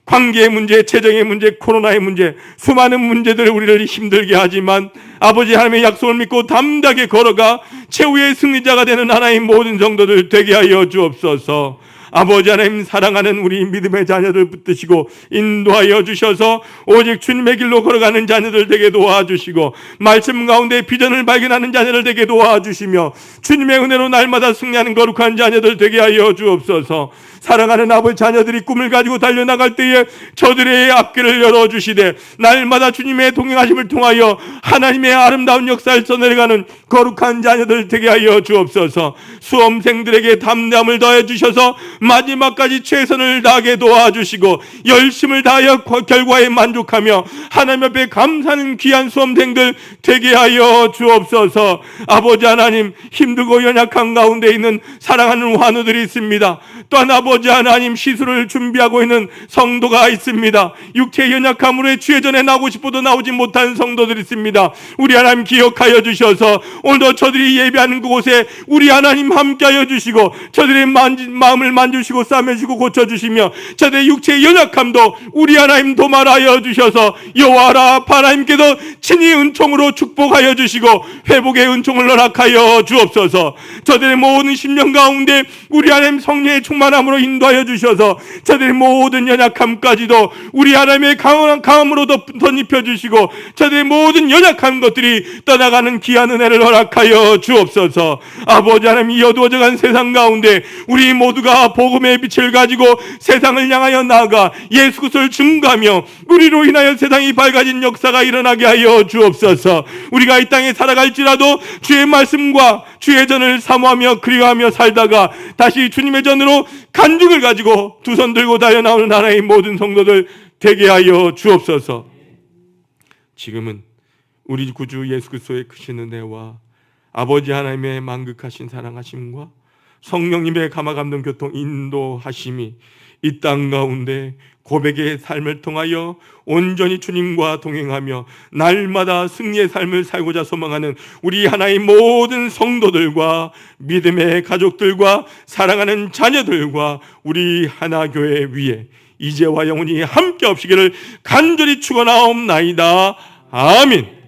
A: 관계의 문제, 재정의 문제, 코로나의 문제, 수많은 문제들이 우리를 힘들게 하지만 아버지 하나님의 약속을 믿고 담대하게 걸어가 최후의 승리자가 되는 하나님 모든 성도들 되게 하여 주옵소서. 아버지 하나님 사랑하는 우리 믿음의 자녀들 붙드시고 인도하여 주셔서 오직 주님의 길로 걸어가는 자녀들 되게 도와주시고 말씀 가운데 비전을 발견하는 자녀들 되게 도와주시며 주님의 은혜로 날마다 승리하는 거룩한 자녀들 되게 하여 주옵소서. 사랑하는 아버지 자녀들이 꿈을 가지고 달려나갈 때에 저들의 앞길을 열어주시되 날마다 주님의 동행하심을 통하여 하나님의 아름다운 역사를 써내려가는 거룩한 자녀들 되게 하여 주옵소서. 수험생들에게 담대함을 더해 주셔서 마지막까지 최선을 다하게 도와주시고 열심을 다하여 결과에 만족하며 하나님 앞에 감사하는 귀한 수험생들 되게 하여 주옵소서. 아버지 하나님 힘들고 연약한 가운데 있는 사랑하는 환우들이 있습니다. 또한 아버지 하나님 시술을 준비하고 있는 성도가 있습니다. 육체의 연약함으로 주의 전에 나오고 싶어도 나오지 못한 성도들이 있습니다. 우리 하나님 기억하여 주셔서 오늘도 저들이 예배하는 그곳에 우리 하나님 함께하여 주시고 저들의 마음을 만지시고 싸매주시고 고쳐주시며 저들의 육체의 연약함도 우리 하나님 도말하여 주셔서 여호와라 하나님께서 친히 은총으로 축복하여 주시고 회복의 은총을 허락하여 주옵소서. 저들의 모든 심령 가운데 우리 하나님 성령의 충만함으로 길로 인도하여 주셔서 저들의 모든 연약함까지도 우리 하나님의 강함으로 덧입혀 주시고 저들의 모든 연약한 것들이 떠나가는 귀한 은혜를 허락하여 주옵소서. 아버지 하나님, 이 어두워져간 세상 가운데 우리 모두가 복음의 빛을 가지고 세상을 향하여 나아가 예수 그리스도를 증거하며 우리로 인하여 세상이 밝아진 역사가 일어나게 하여 주옵소서. 우리가 이 땅에 살아갈지라도 주의 말씀과 주의 전을 사모하며 그리워하며 살다가 다시 주님의 전으로 간증을 가지고 두 손 들고 달려 나오는 하나의 모든 성도들 되게 하여 주옵소서. 지금은 우리 구주 예수 그리스도의 크신 은혜와 아버지 하나님의 만극하신 사랑하심과 성령님의 감화감동 교통 인도하심이 이 땅 가운데 고백의 삶을 통하여 온전히 주님과 동행하며 날마다 승리의 삶을 살고자 소망하는 우리 하나의 모든 성도들과 믿음의 가족들과 사랑하는 자녀들과 우리 하나교회 위에 이제와 영원히 함께 없으기를 간절히 축원하옵나이다. 아멘.